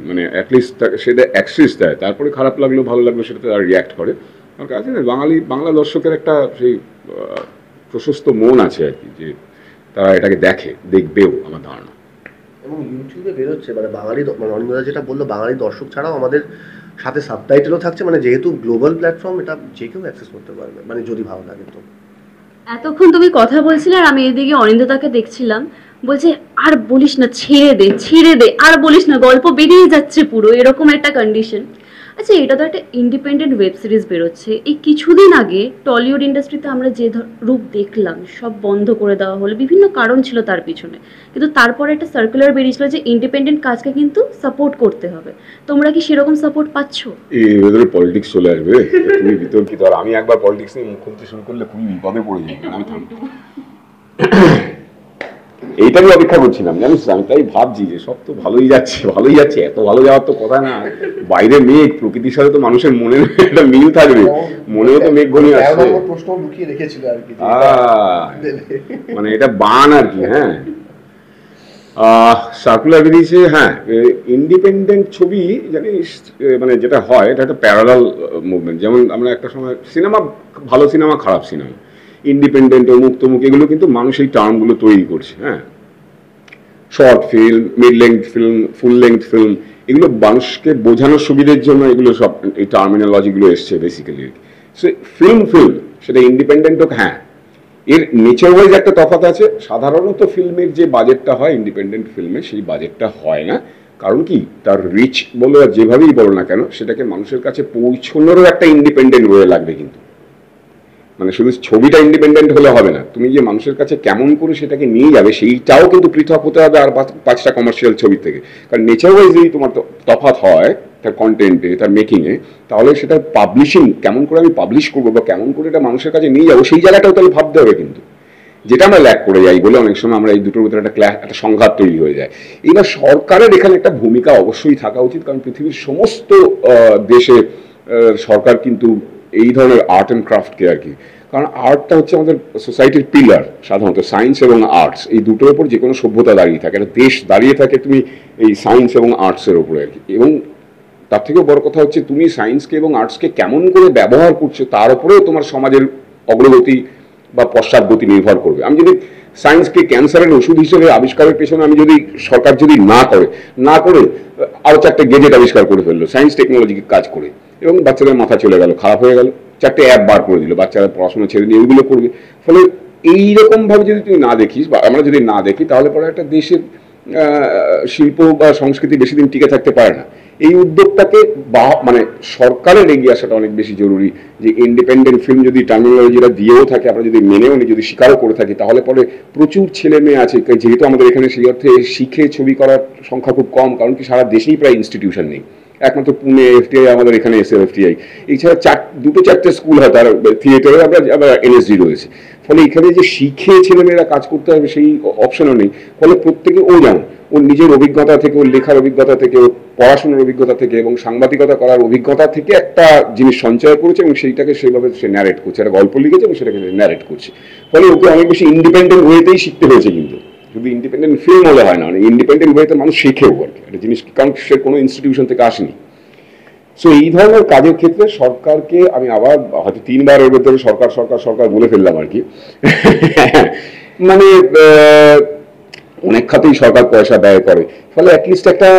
মানে অ্যাটলিস্ট সেটা অ্যাক্সেস দেয়, তারপরে খারাপ লাগলো ভালো লাগলো সেটা তারা রিয়্যাক্ট করে। আমার কাছে না বাংলা দর্শকের একটা সেই প্রশস্ত মন আছে আর কি, যে তারা এটাকে দেখবেও আমার ধারণা। এবং ইউটিউবে বেরোচ্ছে, মানে বাঙালি, মানে অনিন্দা যেটা বললো, বাঙালি দর্শক ছাড়াও আমাদের সাথে সাবটাইটেলও থাকছে, মানে যেহেতু গ্লোবাল প্ল্যাটফর্ম, এটা যে কেউ অ্যাক্সেস করতে পারবে, মানে যদি ভালো লাগে তো। এতক্ষণ তুমি কথা বলছিলে আর আমি এদিকে অনিন্দিতাকে দেখছিলাম, বলছে আর বলিস না, ছেড়ে দে আর বলিস না, গল্প বেরিয়ে যাচ্ছে পুরো, এরকম একটা কন্ডিশন। আচ্ছা, এটা তো একটা ইন্ডিপেন্ডেন্ট ওয়েব সিরিজ বেরোচ্ছে, এই কিছুদিন আগে টলিউড ইন্ডাস্ট্রিতে আমরা যে রূপ দেখলাম, সব বন্ধ করে দেওয়া হলো, বিভিন্ন কারণ ছিল তার পিছনে, কিন্তু তারপরে একটা সার্কুলার বেরিয়েছিল যে ইন্ডিপেন্ডেন্ট কাজকে কিন্তু সাপোর্ট করতে হবে। তোমরা কি সেরকম সাপোর্ট পাচ্ছ? এই ভেতরে পলিটিক্স চলে আসবে, খুবই বিতর্কিত, আর আমি একবার পলিটিক্স নিয়ে মুখ খুলতে শুরু করলে খুবই বিপদে পড়ে যাই, আমি থামবো। এইটাই অপেক্ষা করছিলাম, জানিস, আমি তাই ভাবছি যে সব তো ভালোই যাচ্ছে, এত ভালো যাওয়ার তো কথা না। বাইরে মেঘ, প্রকৃতির সাথে তো মানুষের মনে একটা মিল থাকবে, মনেও তো মেঘ ঘনিয়ে আসছে, প্রশ্ন লুকিয়ে রেখেছিল আর কি, মানে এটা বান আর কি। হ্যাঁ, সার্কুলার বেরিয়েছে, হ্যাঁ, ইন্ডিপেন্ডেন্ট ছবি জানিস, মানে যেটা হয় এটা একটা প্যারালাল মুভমেন্ট। যেমন আমরা একটা সময় সিনেমা, ভালো সিনেমা খারাপ সিনেমা, ইন্ডিপেন্ডেন্ট অমুক তমুক, এগুলো কিন্তু মানুষ এই টার্মগুলো তৈরি করছে। হ্যাঁ, short film, mid length film, ফুল লেংথ ফিল্ম, এগুলো মানুষকে বোঝানোর সুবিধের জন্য এগুলো সব এই টার্মিনোলজিগুলো এসছে বেসিক্যালি। সো ফিল্ম সেটা ইন্ডিপেন্ডেন্ট হোক, হ্যাঁ, এর নেচার ওয়াইজ একটা তফাৎ আছে। সাধারণত ফিল্মের যে বাজেটটা হয় ইন্ডিপেন্ডেন্ট ফিল্মে, সেই বাজেটটা হয় না, কারণ কি, তার রিচ বলো আর যেভাবেই বলো না কেন, সেটাকে মানুষের কাছে পৌঁছানোরও একটা ইন্ডিপেন্ডেন্ট ওয়ে লাগবে। কিন্তু মানে শুধু ছবিটা ইন্ডিপেন্ডেন্ট হলে হবে না, তুমি যে মানুষের কাছে কেমন করে সেটাকে নিয়ে যাবে সেইটাও কিন্তু পৃথক হতে হবে আর 5টা কমার্শিয়াল ছবির থেকে। কারণ নেচার ওয়াইজ যদি তোমার তফাৎ হয় তার কন্টেন্টে, তার মেকিংয়ে, তাহলে সেটা পাবলিশিং, কেমন করে আমি পাবলিশ করবো বা কেমন করে এটা মানুষের কাছে নিয়ে যাবো, সেই জায়গাটাও তাহলে ভাবতে হবে। কিন্তু যেটা আমরা ল্যাক করে যাই বলে অনেক সময় আমরা এই দুটোর ভিতরে একটা সংঘাত তৈরি হয়ে যায়। এবার সরকারের এখানে একটা ভূমিকা অবশ্যই থাকা উচিত, কারণ পৃথিবীর সমস্ত দেশে সরকার কিন্তু এই ধরনের আর্ট অ্যান্ড ক্রাফটকে আর কি, কারণ আর্টটা হচ্ছে আমাদের সোসাইটির পিলার, সাধারণত সায়েন্স এবং আর্টস, এই দুটোর উপর যে কোনো সভ্যতা দাঁড়িয়ে থাকে, একটা দেশ দাঁড়িয়ে থাকে তুমি এই সায়েন্স এবং আর্টসের ওপরে আর কি। এবং তার থেকেও বড় কথা হচ্ছে তুমি সায়েন্সকে এবং আর্টসকে কেমন করে ব্যবহার করছো তার উপরেও তোমার সমাজের অগ্রগতি বা পশ্চাৎগতি নির্ভর করবে। আমি যদি সায়েন্সকে ক্যান্সারের ওষুধ হিসেবে আবিষ্কারের পেছনে আমি যদি সরকার যদি না করে আরো 4টে গেজেট আবিষ্কার করে ফেললো সায়েন্স টেকনোলজিকে কাজ করে, এবং বাচ্চাদের মাথা চলে গেল, খারাপ হয়ে গেল, 4টে অ্যাপ বার করে দিল, বাচ্চারা পড়াশোনা ছেড়ে দিয়ে এগুলো করবে। ফলে এইরকম ভাবে যদি তুই না দেখিস বা আমরা যদি না দেখি, তাহলে পরে একটা দেশের শিল্প বা সংস্কৃতি বেশি দিন টিকে থাকতে পারে না। এই উদ্যোগটাকে মানে সরকারের এগিয়ে আসাটা অনেক বেশি জরুরি, যে ইন্ডিপেন্ডেন্ট ফিল্ম যদি টার্মিনোলজিটা দিয়েও থাকে, আমরা যদি মেনেও নিই, যদি স্বীকারও করে থাকি, তাহলে পরে প্রচুর ছেলে মেয়ে আছে, যেহেতু আমাদের এখানে সেই অর্থে শিখে ছবি করার সংখ্যা খুব কম, কারণ কি সারা দেশেই প্রায় ইনস্টিটিউশন নেই, একমাত্র পুনে এফটিআই, আমাদের এখানে এসএফটিআই, এছাড়া 2-4টে স্কুল হয়, তার থিয়েটারে আমরা এনএসডি রয়েছে। ফলে এখানে যে শিখে ছেলেমেয়েরা কাজ করতে হবে সেই অপশনও নেই। ফলে প্রত্যেকে যেমন ওর নিজের অভিজ্ঞতা থেকে, ওর লেখার অভিজ্ঞতা থেকে, ওর পড়াশোনার অভিজ্ঞতা থেকে এবং সাংবাদিকতা করার অভিজ্ঞতা থেকে একটা জিনিস সঞ্চয় করেছে এবং সেইটাকে সেইভাবে সে ন্যারেট করছে, একটা গল্প লিখেছে এবং সেটাকে ন্যারেট করছে। ফলে ওকে অনেক বেশি ইন্ডিপেন্ডেন্ট ওয়েতেই শিখতে হয়েছে। কিন্তু শুধু ইন্ডিপেন্ডেন্ট ফিল্ম হলে হয় না, মানে ইন্ডিপেন্ডেন্ট ওয়েতে মানুষ শেখেও আর কি একটা জিনিস, কারণ সে কোনো ইনস্টিটিউশন থেকে আসেনি। সো এই ধরনের কাজের ক্ষেত্রে সরকারকে আমি আবার হয়তো 3বার এর ভেতরে সরকার বলে ফেললাম আর কি, মানে অনেক খাতেই সরকার পয়সা ব্যয় করে, ফলে অ্যাটলিস্ট একটা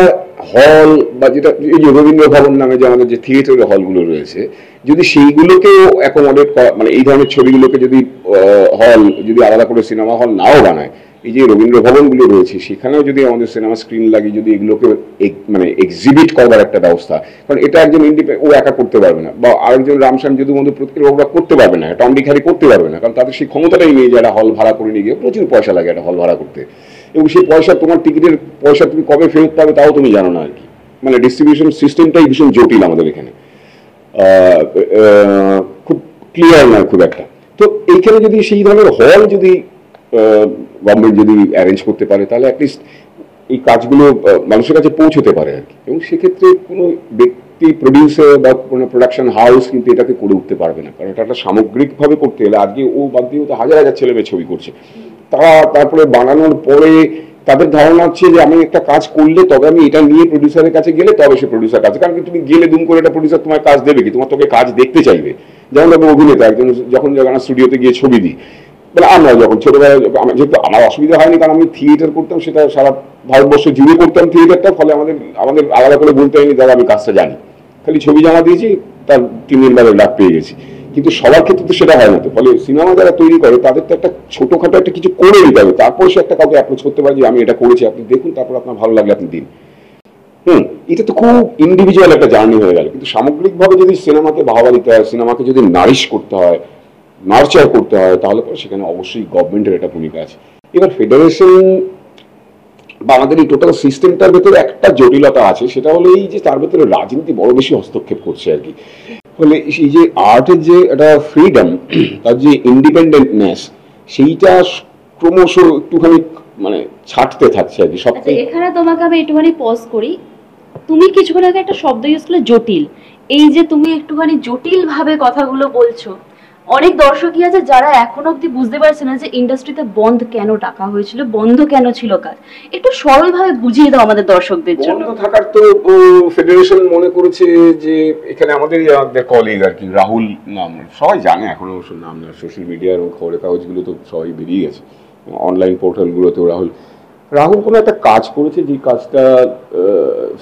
হল বা যেটা এই যে রবীন্দ্র ভবন নামে যে আমাদের যে থিয়েটারের হলগুলো রয়েছে, যদি সেইগুলোকেও অ্যাকোমোডেট, মানে এই ধরনের ছবিগুলোকে যদি হল, যদি আলাদা করে সিনেমা হল নাও বানায়, এই যে রবীন্দ্র ভবনগুলো রয়েছে সেখানেও যদি আমাদের সিনেমা স্ক্রিন লাগিয়ে যদি এগুলোকে মানে এক্সিবিট করবার একটা ব্যবস্থা, কারণ এটা একজন ও একা করতে পারবে না, বা আরেকজন রামশ্যাম যদু মধ্যে ওরা করতে পারবে না, টম ডিক হ্যারি করতে পারবে না, কারণ তাদের সেই ক্ষমতাটাই নেই যে একটা হল ভাড়া করে নিয়ে গিয়ে প্রচুর পয়সা লাগে একটা হল ভাড়া করতে, এবং সেই পয়সা তোমার টিকিটের পয়সা তুমি কবে ফেরত পাবে তাও তুমি জানো না আর কি। মানে ডিস্ট্রিবিউশন সিস্টেমটাই ভীষণ জটিল আমাদের এখানে, খুব ক্লিয়ার নয় খুব একটা। তো এইখানে যদি সেই ধরনের হল যদি গভর্নমেন্ট যদি অ্যারেঞ্জ করতে পারে তাহলে অ্যাটলিস্ট এই কাজগুলো মানুষের কাছে পৌঁছতে পারে আর কি। এবং সেক্ষেত্রে কোনো ব্যক্তি প্রডিউসার বা কোনো প্রোডাকশন হাউস কিন্তু এটাকে করে উঠতে পারবে না, কারণ এটা একটা সামগ্রিকভাবে করতে গেলে আজকে ও বাদ দিয়ে তো হাজার হাজার ছেলে মেয়ে ছবি করছে, তারা তারপরে বানানোর পরে তাদের ধারণা হচ্ছে যে আমি একটা কাজ করলে তবে আমি এটা নিয়ে প্রডিউসারের কাছে গেলে তবে সে প্রডিউসার কাছে, কারণ তুমি গেলে দুম করে একটা প্রডিউসার তোমার কাজ দেবে কি, তোমার তোকে কাজ দেখতে চাইবে। যেমন আমি অভিনেতা একজন যখন স্টুডিওতে গিয়ে ছবি দিই, মানে আমরা যখন ছোটবেলায় যেহেতু আমার অসুবিধা হয়নি কারণ আমি থিয়েটার করতাম, সেটা সারা ভারতবর্ষ জুড়ে করতাম থিয়েটারটা, ফলে আমাদের আলাদা করে বলতে হয়নি দাদা আমি কাজটা জানি, খালি ছবি জমা দিয়েছি তার 3 দিন বাদে ডাক পেয়ে গেছি। কিন্তু সবার ক্ষেত্রে তো সেটা হয় না, তো ফলে সিনেমা যারা তৈরি করে তাদের তো একটা ছোটখাটো একটা কিছু করে নিতে হবে, তারপর সে একটা কাউকে অ্যাপ্রোচ করতে পারে যে আমি এটা করেছি আপনি দেখুন, তারপর আপনার ভালো লাগলে আপনি দিন। এটা তো খুব ইন্ডিভিজুয়াল একটা জার্নি হয়ে গেল। কিন্তু সামগ্রিকভাবে যদি সিনেমাকে বাহবা দিতে হয়, সিনেমাকে যদি নারিশ করতে হয়, নার্চার করতে হয়, তাহলে পরে সেখানে অবশ্যই গভর্নমেন্টের একটা ভূমিকা আছে। এবার ফেডারেশন বা আমাদের এই টোটাল সিস্টেমটার ভেতরে একটা জটিলতা আছে, সেটা হলো এই যে তার ভেতরে রাজনীতি বড় বেশি হস্তক্ষেপ করছে আর কি। ফলে এই যে আর্টের যে একটা ফ্রিডম, তার যে ইন্ডিপেন্ডেন্টনেস, সেইটা ক্রমশ একটুখানি মানে ছাড়তে থাকছে আর কি সব। এখানে তোমাকে আমি একটুখানি পজ করি, তুমি কিছুক্ষণ আগে একটা শব্দ ইউজ করলে জটিল, এই যে তুমি একটুখানি জটিল ভাবে কথাগুলো বলছো, অনেক দর্শকই আছে যারা এখনো অব্দি বুঝতে পারছে না যে ইন্ডাস্ট্রিতে বন্ধ কেন ডাকা হয়েছিল, বন্ধ কেন ছিল কাজ, একটু সরল ভাবে বুঝিয়ে দাও আমাদের দর্শকদের জন্য। বন্ধ থাকার তো ফেডারেশন মনে করেছে যে এখানে আমাদের কলিগ আর কি রাহুল নাম, সবাই জানে এখন অবশ্য নাম না, সোশ্যাল মিডিয়ার খবরের কাগজগুলো তো সবাই বেরিয়ে গেছে, অনলাইন পোর্টালগুলোতেও রাহুল কোনো একটা কাজ করেছে যে কাজটা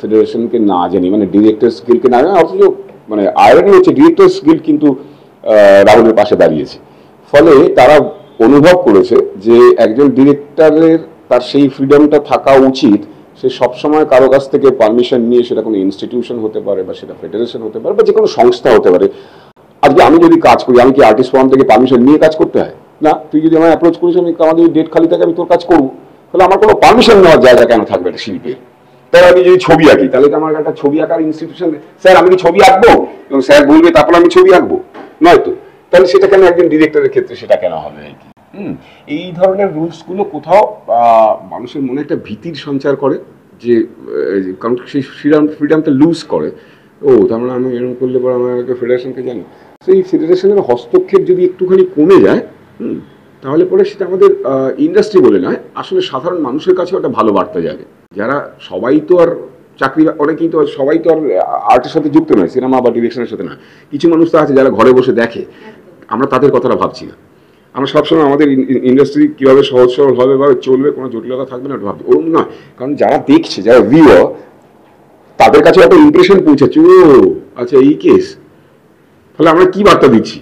ফেডারেশনকে না জানি, মানে ডিরেক্টরস গিল্ডকে না জানি, অথচ মানে আয়রনি হচ্ছে ডিরেক্টরস গিল্ড কিন্তু রাহুলের পাশে দাঁড়িয়েছে। ফলে তারা অনুভব করেছে যে একজন ডিরেক্টরের তার সেই ফ্রিডমটা থাকা উচিত, সে সবসময় কারো কাছ থেকে পারমিশন নিয়ে, সেটা কোনো ইনস্টিটিউশন হতে পারে বা সেটা ফেডারেশন হতে পারে বা যে কোনো সংস্থা হতে পারে। আজকে আমি যদি কাজ করি, আমি কি আর্টিস্ট ফোরাম থেকে পারমিশন নিয়ে কাজ করতে হয় না? তুই যদি আমায় অ্যাপ্রোচ করিস, আমি আমাদের ডেট খালি থাকে আমি তোর কাজ করবো, তাহলে আমার কোনো পারমিশন নেওয়ার জায়গা কেন থাকবে একটা শিল্পের? তাহলে আমি যদি ছবি আঁকি, তাহলে কি আমার একটা ছবি আঁকার ইনস্টিটিউশন, স্যার আমি কি ছবি আঁকবো এবং স্যার বলবে তারপর আমি ছবি আঁকবো, নয়তো তাহলে সেটা কেন একজন ডিরেক্টরের ক্ষেত্রে সেটা কেন হবে আর কি। এই ধরনের রুলসগুলো কোথাও মানুষের মনে একটা ভীতির সঞ্চার করে, যে কারণ সেই ফ্রিডমটা লুজ করে, ও তার মানে আমি এরকম করলে পরে আমার ফেডারেশনকে জানি। সেই ফেডারেশনের হস্তক্ষেপ যদি একটুখানি কমে যায়, তাহলে পরে সেটা আমাদের ইন্ডাস্ট্রি বলে নয়, আসলে সাধারণ মানুষের কাছে একটা ভালো বার্তা যাবে। যারা সবাই তো আর চাকরি, অনেকেই তো সবাই তো আর আর্টের সাথে যুক্ত নয়, সিনেমা বা ডিরেকশনের সাথে না, কিছু মানুষ তো আছে যারা ঘরে বসে দেখে, আমরা তাদের কথাটা ভাবছি না। আমরা সবসময় আমাদের ইন্ডাস্ট্রি কীভাবে সহজ সরল হবে বা চলবে, কোনো জটিলতা থাকবে না, ভাবছি ওরকম নয়। কারণ যারা দেখছে, যারা ভিউয়ার, তাদের কাছে একটা ইমপ্রেশন পৌঁছাচ্ছে, ও আচ্ছা এই কেস, ফলে আমরা কি বার্তা দিচ্ছি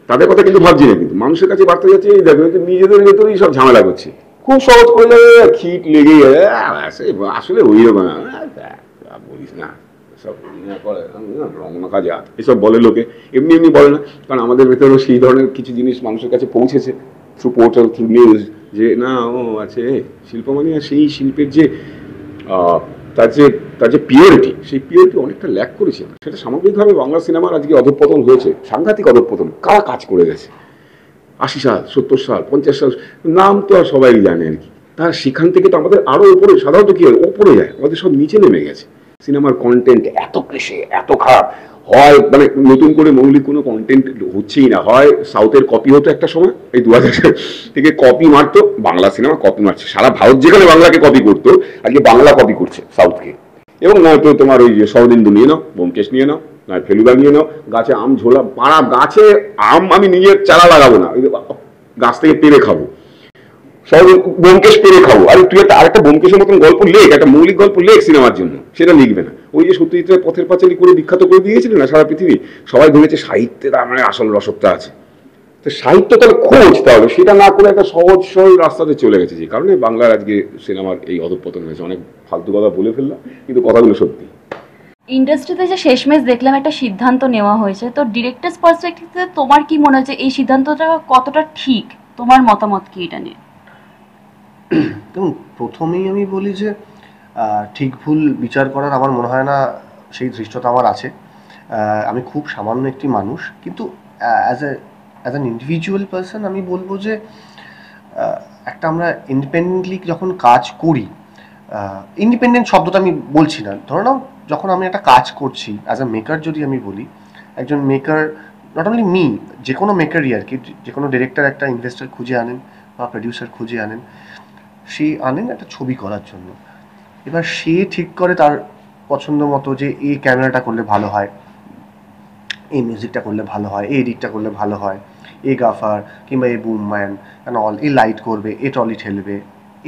তাদের কথা কিন্তু ভাবছি না, কিন্তু মানুষের কাছে বার্তা যাচ্ছে এই দেখো নিজেদের ভেতরেই সব ঝামেলা করছে, খুব সহজ করে যাবে, খিট লেগে যাবে, আসলে ওই রকম বলিস না, সব রঙনা কাজা এসব বলে লোকে, এমনি এমনি বলে না, কারণ আমাদের ভেতরেও সেই ধরনের কিছু জিনিস মানুষের কাছে পৌঁছেছে থ্রু পোর্টাল, থ্রু নিউজ, যে না ও আছে শিল্প মানে সেই শিল্পের যে তার যে পিওরিটি, সেই পিওরিটি অনেকটা ল্যাক করেছে। সেটা সামগ্রিকভাবে বাংলা সিনেমার আজকে অধঃপতন হয়েছে, সাংঘাতিক অধঃপতন। কারা কাজ করে গেছে 80 সাল, 70 সাল, 50 সাল, নাম তো আর সবাই জানে আর কি, তার সেখান থেকে তো আমাদের আরো উপরে, সাধারণত কি হয় ওপরে যায়, আমাদের সব নিচে নেমে গেছে। সিনেমার কন্টেন্ট এত ক্লিশে, এত খারাপ, হয় মানে নতুন করে মৌলিক কোনো কন্টেন্ট হচ্ছেই না, হয় সাউথের কপি হতো একটা সময়, এই 2000 থেকে কপি মারতো, বাংলা সিনেমা কপি মারছে, সারা ভারত যেখানে বাংলাকে কপি করতো আজকে বাংলা কপি করছে সাউথকে। এবং নয়তো তোমার ওই শরদিন্দু নিয়ে নাও, ব্যোমকেশ নিয়ে নাও, নয় ফেলুদা নিয়ে নাও, গাছে আম ঝোলা, পাড়া গাছে আম আমি নিজের চারা লাগাবো না, গাছ থেকে পেরে খাবো, ব্যোমকেশ পেরে খাবো। আর তুই একটা আরেকটা ব্যোমকেশের মতন গল্প লেখ, একটা মৌলিক গল্প লেখ সিনেমার জন্য, সেটা লিখবে না। ওই যে সত্যজিৎ রায় পথের পাঁচালী করে বিখ্যাত করে দিয়েছিলেন না সারা পৃথিবী, সবাই ভেবেছে সাহিত্যে তার মানে আসল রসদটা আছে, তো সাহিত্য তাহলে খুঁজতে হবে, সেটা না করে একটা সহজ সরল রাস্তাতে চলে গেছে, যে কারণে বাংলার আজকে সিনেমার এই অধঃপতন হয়েছে। অনেক ফালতু কথা বলে ফেললাম, কিন্তু কথাগুলো সত্যি। ইন্ডাস্ট্রিতে যে শেষমেশ দেখলাম একটা সিদ্ধান্ত নেওয়া হয়েছে, তো ডিরেক্টরস পার্সপেক্টিভ থেকে তোমার কি মনে হচ্ছে এই সিদ্ধান্তটা কতটা ঠিক? তোমার মতামত কি এটা নিয়ে? দেখুন, প্রথমেই আমি বলি যে ঠিক ভুল বিচার করার আমার মনে হয় না সেই ধৃষ্টতা আমার আছে। আমি খুব সামান্য একটি মানুষ, কিন্তু অ্যাজ অ্যান ইন্ডিভিজুয়াল পার্সন আমি বলবো যে একটা আমরা ইন্ডিপেন্ডেন্টলি যখন কাজ করি, ইন্ডিপেন্ডেন্ট শব্দটা আমি বলছি না, ধরে নাও যখন আমি একটা কাজ করছি অ্যাজ আ মেকার, যদি আমি বলি একজন মেকার, নট অনলি মি, যে কোনো মেকারই আর কি, যে কোনো ডিরেক্টর একটা ইনভেস্টর খুঁজে আনেন বা প্রডিউসার খুঁজে আনেন, সে আনেন একটা ছবি করার জন্য। এবার সে ঠিক করে তার পছন্দ মতো যে এই ক্যামেরাটা করলে ভালো হয়, এই মিউজিকটা করলে ভালো হয়, এই এডিটটা করলে ভালো হয়, এই গাফার কিংবা এই বুম ম্যান অ্যান্ড অল, এই লাইট করবে, এ ট্রলি ঠেলবে,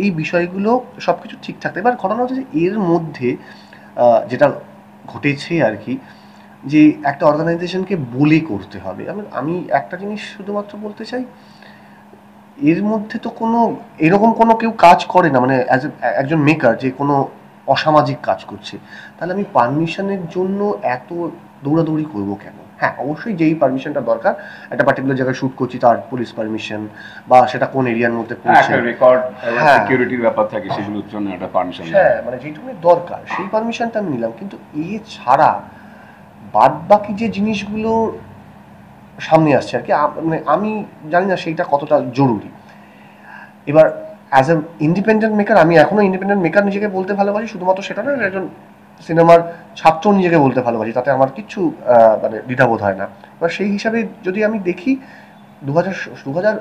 এই বিষয়গুলো সব কিছু ঠিকঠাক। এবার ঘটনা হচ্ছে যে এর মধ্যে যেটা ঘটেছে আর কি, যে একটা অর্গানাইজেশনকে বলে করতে হবে। আমি একটা জিনিস শুধুমাত্র বলতে চাই, এর মধ্যে তো কোনো এরকম কোনো কেউ কাজ করে না, মানে একজন মেকার যে কোনো অসামাজিক কাজ করছে, তাহলে আমি পারমিশনের জন্য এত দৌড়াদৌড়ি করবো কেন? হ্যাঁ, অবশ্যই যেই পারমিশনটা দরকার, একটা পার্টিকুলার জায়গায় শ্যুট করছি তার পুলিশ পারমিশন, বা সেটা কোন এরিয়ার মধ্যে পড়ছে, রেকর্ড হ্যাঁ, সিকিউরিটির ব্যাপার থাকে, সেগুলোর জন্য একটা পারমিশন। হ্যাঁ, মানে যেটুকু দরকার সেই পারমিশনটা আমি নিলাম, কিন্তু এছাড়া বাদ বাকি যে জিনিসগুলো সামনে আসছে আর কি, মানে আমি জানি না সেইটা কতটা জরুরি। এবার অ্যাজ এ ইন্ডিপেন্ডেন্ট মেকার, আমি এখনো ইন্ডিপেন্ডেন্ট মেকার নিজেকে বলতে ভালোবাসি, শুধুমাত্র সেটা নয়, একজন সিনেমার ছাত্র নিজেকে বলতে ভালোবাসি, তাতে আমার কিচ্ছু মানে দ্বিধাবোধ হয় না। এবার সেই হিসাবে যদি আমি দেখি, দু হাজার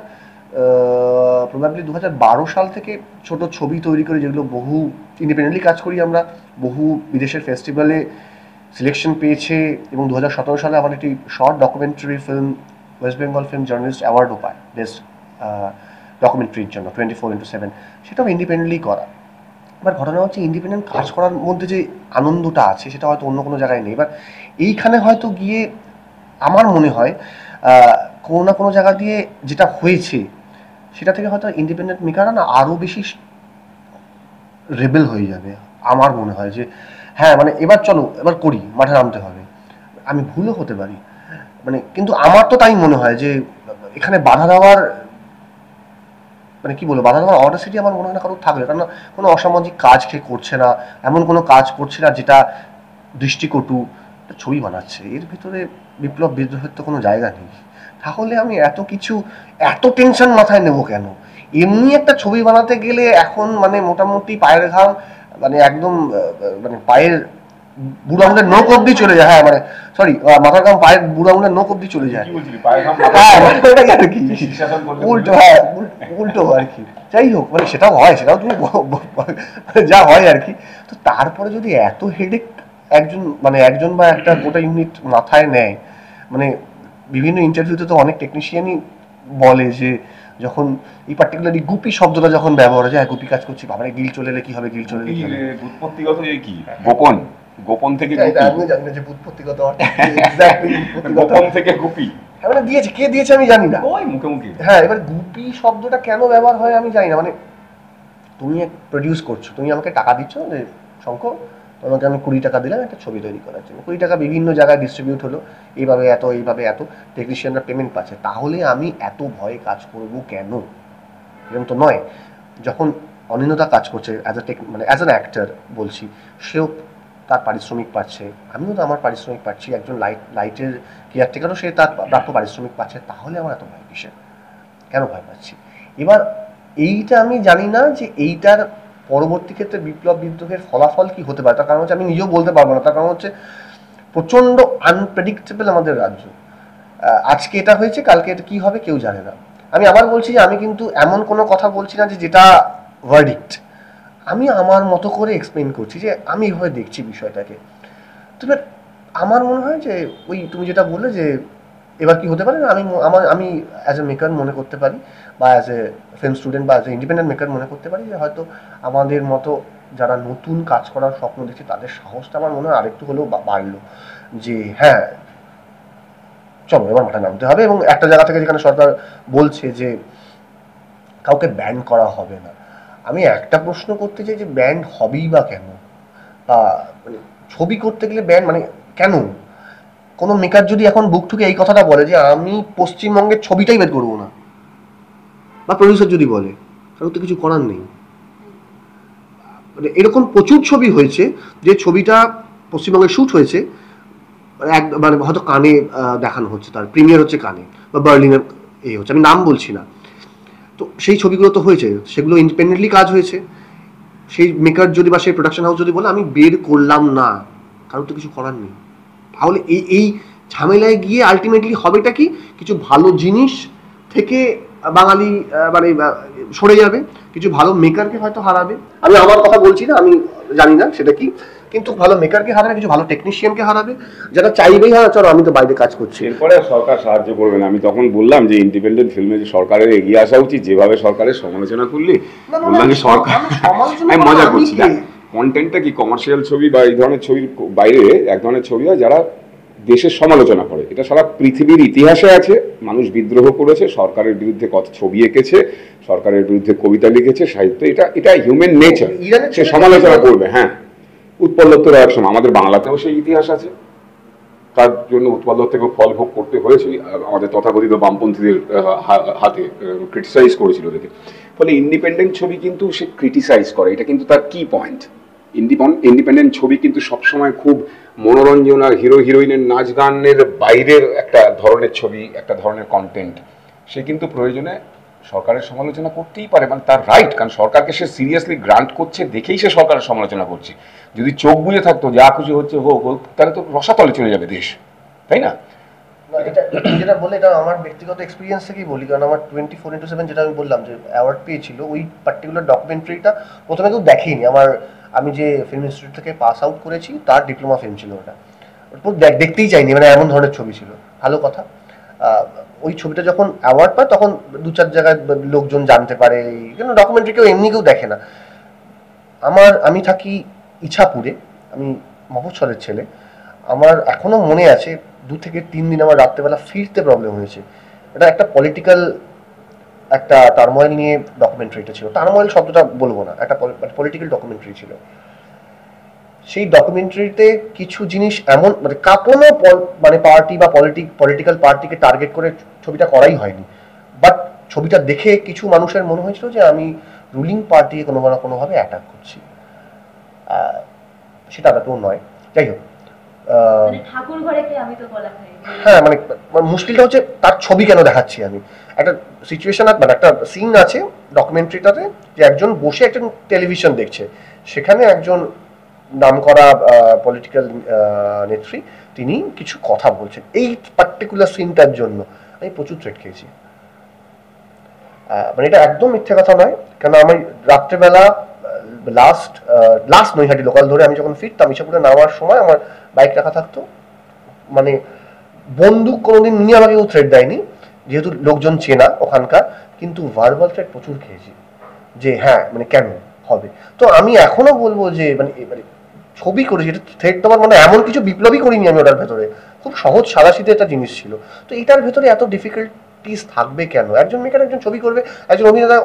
প্রবাবলি 2012 সাল থেকে ছোট ছবি তৈরি করে, যেগুলো বহু ইন্ডিপেন্ডেন্টলি কাজ করি আমরা, বহু বিদেশের ফেস্টিভ্যালে সিলেকশন পেয়েছে, এবং 2017 সালে আমার একটি short documentary film West Bengal film journalist অ্যাওয়ার্ডও পায় বেস্ট ডকুমেন্টারির জন্য 24x7, সেটাও ইন্ডিপেন্ডেন্টলি করা। এবার ঘটনা হচ্ছে ইন্ডিপেন্ডেন্ট কাজ করার মধ্যে যে আনন্দটা আছে সেটা হয়তো অন্য কোনো জায়গায় নেই। এবার এইখানে হয়তো গিয়ে আমার মনে হয় কোনো না কোনো জায়গা দিয়ে যেটা হয়েছে সেটা থেকে হয়তো ইন্ডিপেন্ডেন্ট মেকাররা না আরও বেশি রেবেল হয়ে যাবে। আমার মনে হয় যে হ্যাঁ, মানে এবার চলো, এবার করি, মাঠে নামতে হবে। আমি ভুলও হতে পারি, মানে কিন্তু আমার তো তাই মনে হয় যে এখানে বাধা দেওয়ার, মানে কি বলবো, বাধা দেওয়ার অডাসিটি আমার মনে হয় না কারোর থাকবে, কারণ কোনো অসামাজিক কাজ সে করছে না, এমন কোনো কাজ করছে না যেটা দৃষ্টিকটু, ছবি বানাচ্ছে, এর ভিতরে বিপ্লব বিদ্রোহের তো কোনো জায়গা নেই। তাহলে আমি এত কিছু, এত টেনশন মাথায় নেব কেন? এমনি একটা ছবি বানাতে গেলে এখন মানে মোটামুটি পায়ের ঘাম মানে একদম মানে পায়ের বুড়ো আঙুলের নখ অব্দি চলে যায়, হ্যাঁ মানে সরি, মাথার ঘাম পায়ের বুড়ো আঙুলের নখ অব্দি চলে যায়, হ্যাঁ আর কি উল্টো, হ্যাঁ উল্টো আর কি। যাই হোক, মানে সেটাও হয়, সেটাও তুমি যা হয় আর কি। তো তারপরে যদি এত হেডেক একজন বা একটা গোটা ইউনিট মাথায় নেয়, মানে বিভিন্ন ইন্টারভিউতে তো অনেক টেকনিশিয়ানই বলে যে যখন এই পার্টিকুলারলি গুপি শব্দটা যখন ব্যবহার হয়, হ্যাঁ গুপি কাজ করছি, ভাবনা গিল চলে এলে কি হবে, গিল চলে এলে কি হবে, উৎপত্তিগত কি গোপন, গোপন থেকে আমি জানি না যে উৎপত্তিগত এক্স্যাক্টলি গোপন থেকে গুপি মানে দিয়েছে, কে দিয়েছে আমি জানি না, ওই মুখে মুখে। হ্যাঁ, এবার গুপি শব্দটা কেন ব্যবহার হয় আমি জানি না। মানে তুমি প্রডিউস করছো, তুমি আমাকে টাকা দিচ্ছ যে শঙ্কর, তোমাকে আমি 20 টাকা দিলাম একটা ছবি তৈরি করার জন্য, 20 টাকা বিভিন্ন জায়গায় ডিস্ট্রিবিউট হলো, এইভাবে এত টেকনিশিয়ানরা পেমেন্ট পাচ্ছে, তাহলে আমি এত ভয়ে কাজ করবো কেন? এরকম তো নয়। যখন অনিন্দিতা কাজ করছে অ্যাজ অ্যান অ্যাক্টর বলছি, সেও তার পারিশ্রমিক পাচ্ছে, আমিও তো আমার পারিশ্রমিক পাচ্ছি, একজন লাইটের কেয়ারটেকারও সে তার প্রাপ্য পারিশ্রমিক পাচ্ছে, তাহলে আমার এত ভয় কিসের? কেন ভয় পাচ্ছি? এবার এইটা আমি জানি না যে এইটার পরবর্তী ক্ষেত্রে বিপ্লব বিদ্রোহের ফলাফল কি হতে পারে। তার কারণ হচ্ছে আমি নিজেও বলতে পারবো না, তার কারণ হচ্ছে প্রচন্ড আনপ্রেডিক্টেবল আমাদের রাজ্য। আজকে এটা হয়েছে, কালকে এটা কি হবে কেউ জানে না। আমি আবার বলছি যে আমি কিন্তু এমন কোনো কথা বলছি না যে যেটা ভার্ডিক্ট, আমি আমার মতো করে এক্সপ্লেন করছি যে আমি এভাবে দেখছি বিষয়টাকে। তবে আমার মনে হয় যে ওই তুমি যেটা বললে যে এবার কি হতে পারে, আমি অ্যাজ এ মেকার মনে করতে পারি, বা অ্যাজ এ ফিল্ম স্টুডেন্ট বা অ্যাজ এ ইন্ডিপেন্ডেন্ট মেকার মনে করতে পারি যে হয়তো আমাদের মতো যারা নতুন কাজ করার স্বপ্ন দেখছে তাদের সাহসটা আমার মনে হয় আরেকটু হলেও বাড়লো, যে হ্যাঁ চলো এবার মাঠে নামতে হবে, এবং একটা জায়গা থেকে যেখানে সরকার বলছে যে কাউকে ব্যান করা হবে না, আমি একটা প্রশ্ন করতে চাই যে ব্যান হবেই বা কেন? মানে ছবি করতে গেলে ব্যান মানে কেন? কোনো মেকার যদি এখন বুক ঠুকে এই কথাটা বলে যে আমি পশ্চিমবঙ্গের ছবিটাই বের করবো না, বা প্রডিউসার যদি বলে, তাহলে তো কিছু করার নেই। মানে এরকম প্রচুর ছবি হয়েছে যে ছবিটা পশ্চিমবঙ্গে শ্যুট হয়েছে, মানে হয়তো কানে দেখানো হচ্ছে, তার প্রিমিয়ার হচ্ছে কানে বা বার্লিনের হচ্ছে, আমি নাম বলছি না, তো সেই ছবিগুলো তো হয়েছে, সেগুলো ইন্ডিপেন্ডেন্টলি কাজ হয়েছে। সেই মেকার যদি বা সেই প্রোডাকশন হাউস যদি বলে আমি বের করলাম না, কারণ তো কিছু করার নেই। তাহলে এই ঝামেলায় গিয়ে আলটিমেটলি হবেটা কি? কিছু ভালো জিনিস থেকে বাঙালি মানে সরে যাবে, কিছু ভালো মেকারকে হয়তো হারাবে। আমি আমার কথা বলছি না, আমি জানি না সেটা কি, কিন্তু ভালো মেকারকে হারাবে, কিছু ভালো টেকনিশিয়ানকে হারাবে, যারা চাইবেই হ্যাঁ চলো আমি তো বাইরে কাজ করছি। এরপরে সরকার সাহায্য করবে না। আমি তখন বললাম যে ইন্ডিপেন্ডেন্ট ফিল্মে যে সরকারের এগিয়ে আসা উচিত, যেভাবে সরকারের সমালোচনা করলি, বললাম যে সরকার, আমি মজা করছি না, কন্টেন্টটা কি কমার্শিয়াল ছবি বা এই ধরনের ছবির বাইরে এক ধরনের ছবি হয় যারা দেশের সমালোচনা করে। এটা সারা পৃথিবীর ইতিহাসে আছে, মানুষ বিদ্রোহ করেছে, সরকারের বিরুদ্ধে কত ছবি এঁকেছে, সরকারের বিরুদ্ধে কবিতা লিখেছে, সাহিত্য, এটা হিউম্যান নেচার, সে সমালোচনা করবে। হ্যাঁ, উৎপল দত্তের এক সময়, আমাদের বাংলাতেও সেই ইতিহাস আছে, তার জন্য উৎপল দত্তকে ফল ভোগ করতে হয়েছে আমাদের তথাকথিত বামপন্থীদের হাতে, ক্রিটিসাইজ করেছিল দেখে। ফলে ইন্ডিপেন্ডেন্ট ছবি কিন্তু সে ক্রিটিসাইজ করে, এটা কিন্তু তার কি পয়েন্ট। ইন্ডিপেন্ডেন্ট ছবি কিন্তু সবসময় খুব মনোরঞ্জন আর হিরো হিরোইনের নাচ গানের বাইরের একটা ধরনের ছবি, একটা ধরনের কন্টেন্ট, সে কিন্তু প্রয়োজনে সরকারের সমালোচনা করতেই পারে, মানে তার রাইট, কারণ সরকারকে সে সিরিয়াসলি গ্রান্ট করছে দেখেই সে সরকারের সমালোচনা করছে। যদি চোখ বুঝে থাকতো যা খুশি হচ্ছে হোক হোক, তাহলে তো রসাতলে চলে যাবে দেশ, তাই না? যেটা বলে এটা আমার ব্যক্তিগত এক্সপিরিয়েন্স থেকেই বলি, কারণ আমার 24x7 যেটা আমি বললাম যে অ্যাওয়ার্ড পেয়েছিল, ওই পার্টিকুলার ডকুমেন্টারিটা প্রথমে কেউ দেখেইনি। আমি যে ফিল্ম ইনস্টিটিউট থেকে পাস আউট করেছি তার ডিপ্লোমা ফিল্ম ছিল ওটা, দেখতেই চাইনি, মানে এমন ধরনের ছবি ছিল। ভালো কথা, ওই ছবিটা যখন অ্যাওয়ার্ড পায় তখন 2-4 জায়গায় লোকজন জানতে পারে, কেন ডকুমেন্টারি কেউ এমনি কেউ দেখে না। আমি থাকি ইছাপুরে, আমি মফস্বলের ছেলে। আমার এখনো মনে আছে 2 থেকে 3 দিন আমার রাত্রেবেলা ফিরতে প্রবলেম হয়েছে। এটা একটা পলিটিক্যাল একটা টার্মোয়েল নিয়ে ডকুমেন্টারিটা ছিল, টার্মোয়েল শব্দটা বলবো না, একটা পলিটিক্যাল ডকুমেন্টারি ছিল। সেই ডকুমেন্টারিতে কিছু জিনিস এমন, মানে কোনো মানে পার্টি বা পলিটিক্যাল পার্টিকে টার্গেট করে ছবিটা করাই হয়নি, বাট ছবিটা দেখে কিছু মানুষের মনে হয়েছিল যে আমি রুলিং পার্টিকে কোনো না কোনোভাবে অ্যাটাক করছি। সেটা তো নয়, যাই হোক। ঠাকুর ঘরে কে আমি তো বলা হয়। হ্যাঁ, মানে মুশকিলটা হচ্ছে তার ছবি কেন দেখাচ্ছি আমি। একটা সিচুয়েশন, মানে একটা সিন আছে ডকুমেন্টারিটাতে, যে একজন বসে একটা টেলিভিশন দেখছে, সেখানে একজন নামকরা পলিটিক্যাল নেত্রী তিনি কিছু কথা বলছেন। এই পার্টিকুলার সিনটার জন্য আমি প্রচুর থ্রেট খেয়েছি। মানে এটা একদম মিথ্যে কথা নয়, কেন আমি রাত্রেবেলা লাস্ট নৈহাটি লোকাল ধরে আমি যখন ফিরতাম ইছাপুরে নামার সময় আমার বাইক রাখা থাকতো, মানে বন্দুক কোনোদিন নিয়ে আমাকে কেউ থ্রেট দেয়নি, যেহেতু লোকজন চেনা ওখানকার, কিন্তু ভার্বাল থ্রেট প্রচুর খেয়েছি যে হ্যাঁ মানে কেন হবে। তো আমি এখনো বলবো যে মানে ছবি করেছি, এটা থ্রেট তোমার মানে এমন কিছু বিপ্লবী করিনি আমি ওটার ভেতরে, খুব সহজ সাদাসিধে একটা জিনিস ছিল। তো এটার ভেতরে এত ডিফিকাল্টিস থাকবে কেন? একজন মেকার একজন ছবি করবে, একজন অভিনেতা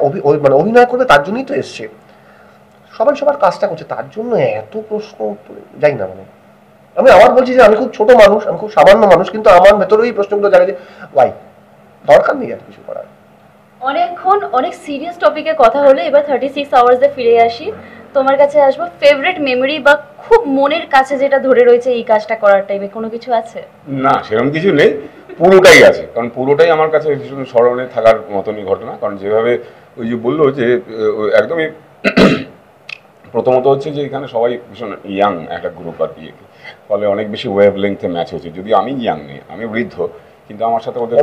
মানে অভিনয় করবে, তার জন্যই তো এসছে, সবাই সবার কাজটা করছে, তার জন্য এত প্রশ্ন যাই না। মানে আমি আবার বলছি যে আমি খুব ছোট মানুষ, আমি খুব সামান্য মানুষ, কিন্তু আমার ভেতরে এই প্রশ্নগুলো জাগে যে ওয়াই, দরকার নেই এত কিছু করার। অনেকক্ষণ অনেক সিরিয়াস টপিকে কথা হলো, এবার 36 আওয়ার্সে ফিরে আসি। তোমার কাছে আসবো, ফেভারিট মেমরি বা খুব মনের কাছে যেটা ধরে রয়েছে এই কাজটা করার টাইমে, কোনো কিছু আছে? না, সেরকম কিছু নেই, পুরোটাই আছে, কারণ পুরোটাই আমার কাছে ভীষণ স্মরণে থাকার মতনই ঘটনা। কারণ যেভাবে ওই যে বললো যে একদমই প্রথমত হচ্ছে যে এখানে সবাই ভীষণ ইয়াং একটা গ্রুপ আর কি, ফলে অনেক বেশি ওয়েভ লেংথে ম্যাচ হচ্ছে। যদিও আমি ইয়াং নেই, আমি বৃদ্ধ, কিন্তু আমার সাথে ওদের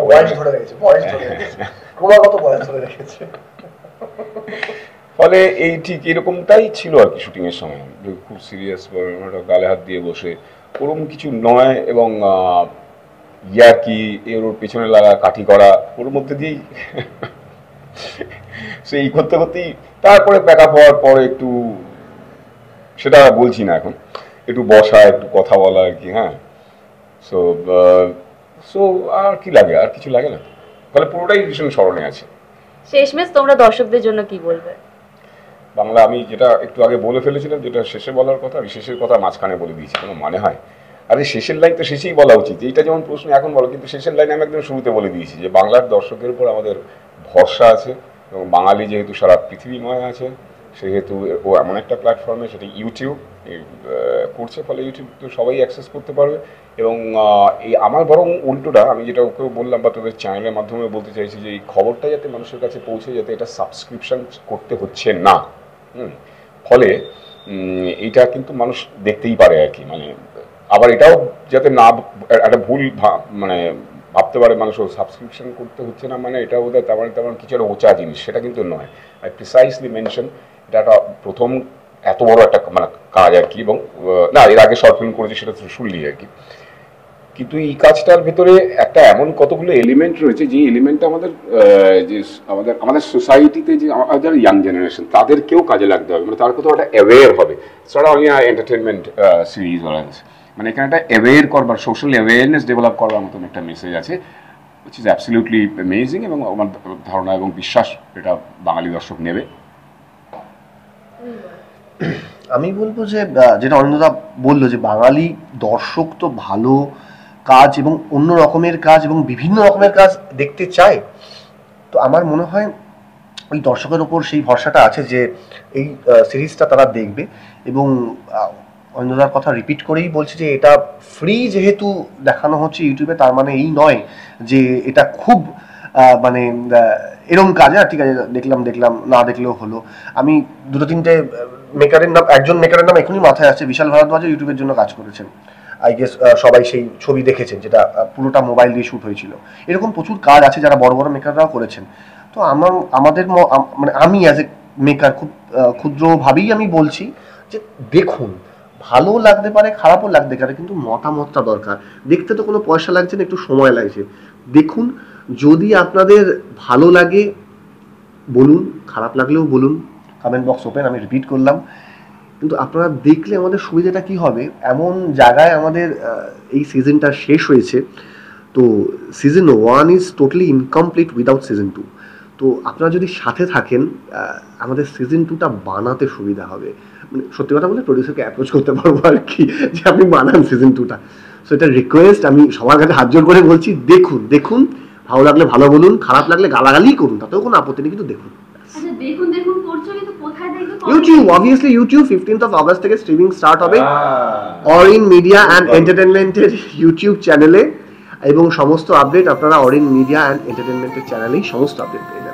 ফলে এই ঠিক এরকমটাই ছিল আর কি। শুটিং এর সময় খুব সিরিয়াস, গালে হাত দিয়ে বসে ওরকম কিছু নয়, এবং ইয়ার্কি এর ওর পেছনে লাগা কাঠি করা, ওর মধ্যে দিয়েই সেই করতে করতেই তারপরে প্যাক আপ হওয়ার পরে একটু, সেটা বলছি না এখন, একটু বসা, একটু কথা বলা আর কি। হ্যাঁ, সো সো আর কি লাগে, আর কিছু লাগে না, তাহলে পুরোটাই ভীষণ স্মরণে আছে। শেষমেশ তোমরা দর্শকদের জন্য কি বলবে? বাংলা আমি যেটা একটু আগে বলে ফেলেছিলাম, যেটা শেষে বলার কথা, আমি শেষের কথা মাঝখানে বলে দিয়েছি, কোনো মানে হয়? আরে শেষের লাইন তো শেষেই বলা উচিত, এইটা যেমন প্রশ্ন এখন বলো, কিন্তু শেষের লাইন আমি একদম শুরুতে বলে দিয়েছি যে বাংলার দর্শকের উপর আমাদের ভরসা আছে, এবং বাঙালি যেহেতু সারা পৃথিবীময় আছে, সেহেতু ও এমন একটা প্ল্যাটফর্মে, সেটা ইউটিউব করছে, ফলে ইউটিউব তো সবাই অ্যাক্সেস করতে পারবে। এবং এই আমার বরং উল্টোটা, আমি যেটা ওকেও বললাম বা তোদের চ্যানেলের মাধ্যমে বলতে চাইছি, যে এই খবরটা যাতে মানুষের কাছে পৌঁছে, যাতে এটা সাবস্ক্রিপশন করতে হচ্ছে না, ফলে এইটা কিন্তু মানুষ দেখতেই পারে আর কি। মানে আবার এটাও যাতে না একটা ভুল মানে ভাবতে পারে মানুষ, সাবস্ক্রিপশন করতে হচ্ছে না মানে এটা বোধহয় তেমন কিছু একটা ওচা জিনিস, সেটা কিন্তু নয়। আই প্রিসাইসলি মেনশন, এটা একটা প্রথম এত বড় একটা মানে কাজ আর কি। এবং না, এর আগে শর্ট ফিল্ম করেছি, সেটা শুনলি আর কি। কিন্তু এই কাজটার ভেতরে একটা এমন কতগুলো এলিমেন্ট রয়েছে, যে এলিমেন্টটা আমাদের যে আমাদের সোসাইটিতে যে যারা ইয়াং জেনারেশন, তাদেরকেও কাজে লাগতে হবে, মানে তার কোথাও একটা অ্যাওয়্যার হবে। সেটা আমি এন্টারটেনমেন্ট সিরিজ মানে এখানে একটা অ্যাওয়্যার করবার, সোশ্যাল অ্যাওয়ারনেস ডেভেলপ করবার মতন একটা মেসেজ আছে, উইচ ইজ অ্যাবসলিউটলি অ্যামেজিং। এবং আমার ধারণা এবং বিশ্বাস এটা বাঙালি দর্শক নেবে। আমি বলবো যে যেটা অরিন্দদা বললো, যে বাঙালি দর্শক তো ভালো কাজ এবং অন্য রকমের কাজ এবং বিভিন্ন রকমের কাজ দেখতে চায়। তো আমার মনে হয় ওই দর্শকের ওপর সেই ভরসাটা আছে যে এই সিরিজটা তারা দেখবে। এবং অরিন্দদার কথা রিপিট করেই বলছি যে এটা ফ্রি যেহেতু দেখানো হচ্ছে ইউটিউবে, তার মানে এই নয় যে এটা খুব মানে এরকম কাজ, ঠিক আছে দেখলাম না দেখলেও হলো। আমি দুটো তিনটে মেকারের নাম, একজন মেকারের নাম এখনই মাথায় আসছে, বিশাল ভারদ্বাজ ইউটিউবের জন্য কাজ করেছেন, আই গেস সবাই সেই ছবি দেখেছেন, যেটা পুরোটা মোবাইল দিয়ে শ্যুট হয়েছিল। এরকম প্রচুর কাজ আছে যারা বড় বড় মেকাররাও করেছেন। তো আমাদের মানে আমি অ্যাজ এ মেকার খুব ক্ষুদ্রভাবেই আমি বলছি যে দেখুন, ভালো লাগতে পারে, খারাপও লাগতে পারে, কিন্তু মতামতটা দরকার। দেখতে তো কোনো পয়সা লাগছে না, একটু সময় লাগছে। দেখুন, যদি আপনাদের ভালো লাগে বলুন, খারাপ লাগলেও বলুন, কমেন্ট বক্স ওপেন, আমি রিপিট করলাম। কিন্তু আপনারা দেখলে আমাদের সুবিধাটা কি হবে, এমন জায়গায় আমাদের এই সিজনটা শেষ হয়েছে। তো season 1 is totally incomplete without season 2। তো আপনারা যদি সাথে থাকেন, আমাদের সিজন 2টা বানাতে সুবিধা হবে। মানে সত্যি কথা বলে প্রডিউসারকে অ্যাপ্রোচ করতে পারবো আর কি, যে আপনি বানান সিজন 2টা। সো এটা রিকোয়েস্ট, আমি সবার কাছে হাত জোর করে বলছি, দেখুন, ভালো লাগলে ভালো বলুন, খারাপ লাগলে গালাগালি করুন, তাতেও কোনো আপত্তি নেই, কিন্তু দেখুন। আচ্ছা দেখুন করছো, কিন্তু কোথায় দেখবে? YouTube, obviously YouTube 15th of August থেকে স্ট্রিমিং স্টার্ট হবে অরিন মিডিয়া অ্যান্ড এন্টারটেনমেন্টের ইউটিউব চ্যানেলে। এবং সমস্ত আপডেট আপনারা অরিন মিডিয়া অ্যান্ড এন্টারটেনমেন্টের চ্যানেলেই সমস্ত আপডেট পেয়ে যাবেন।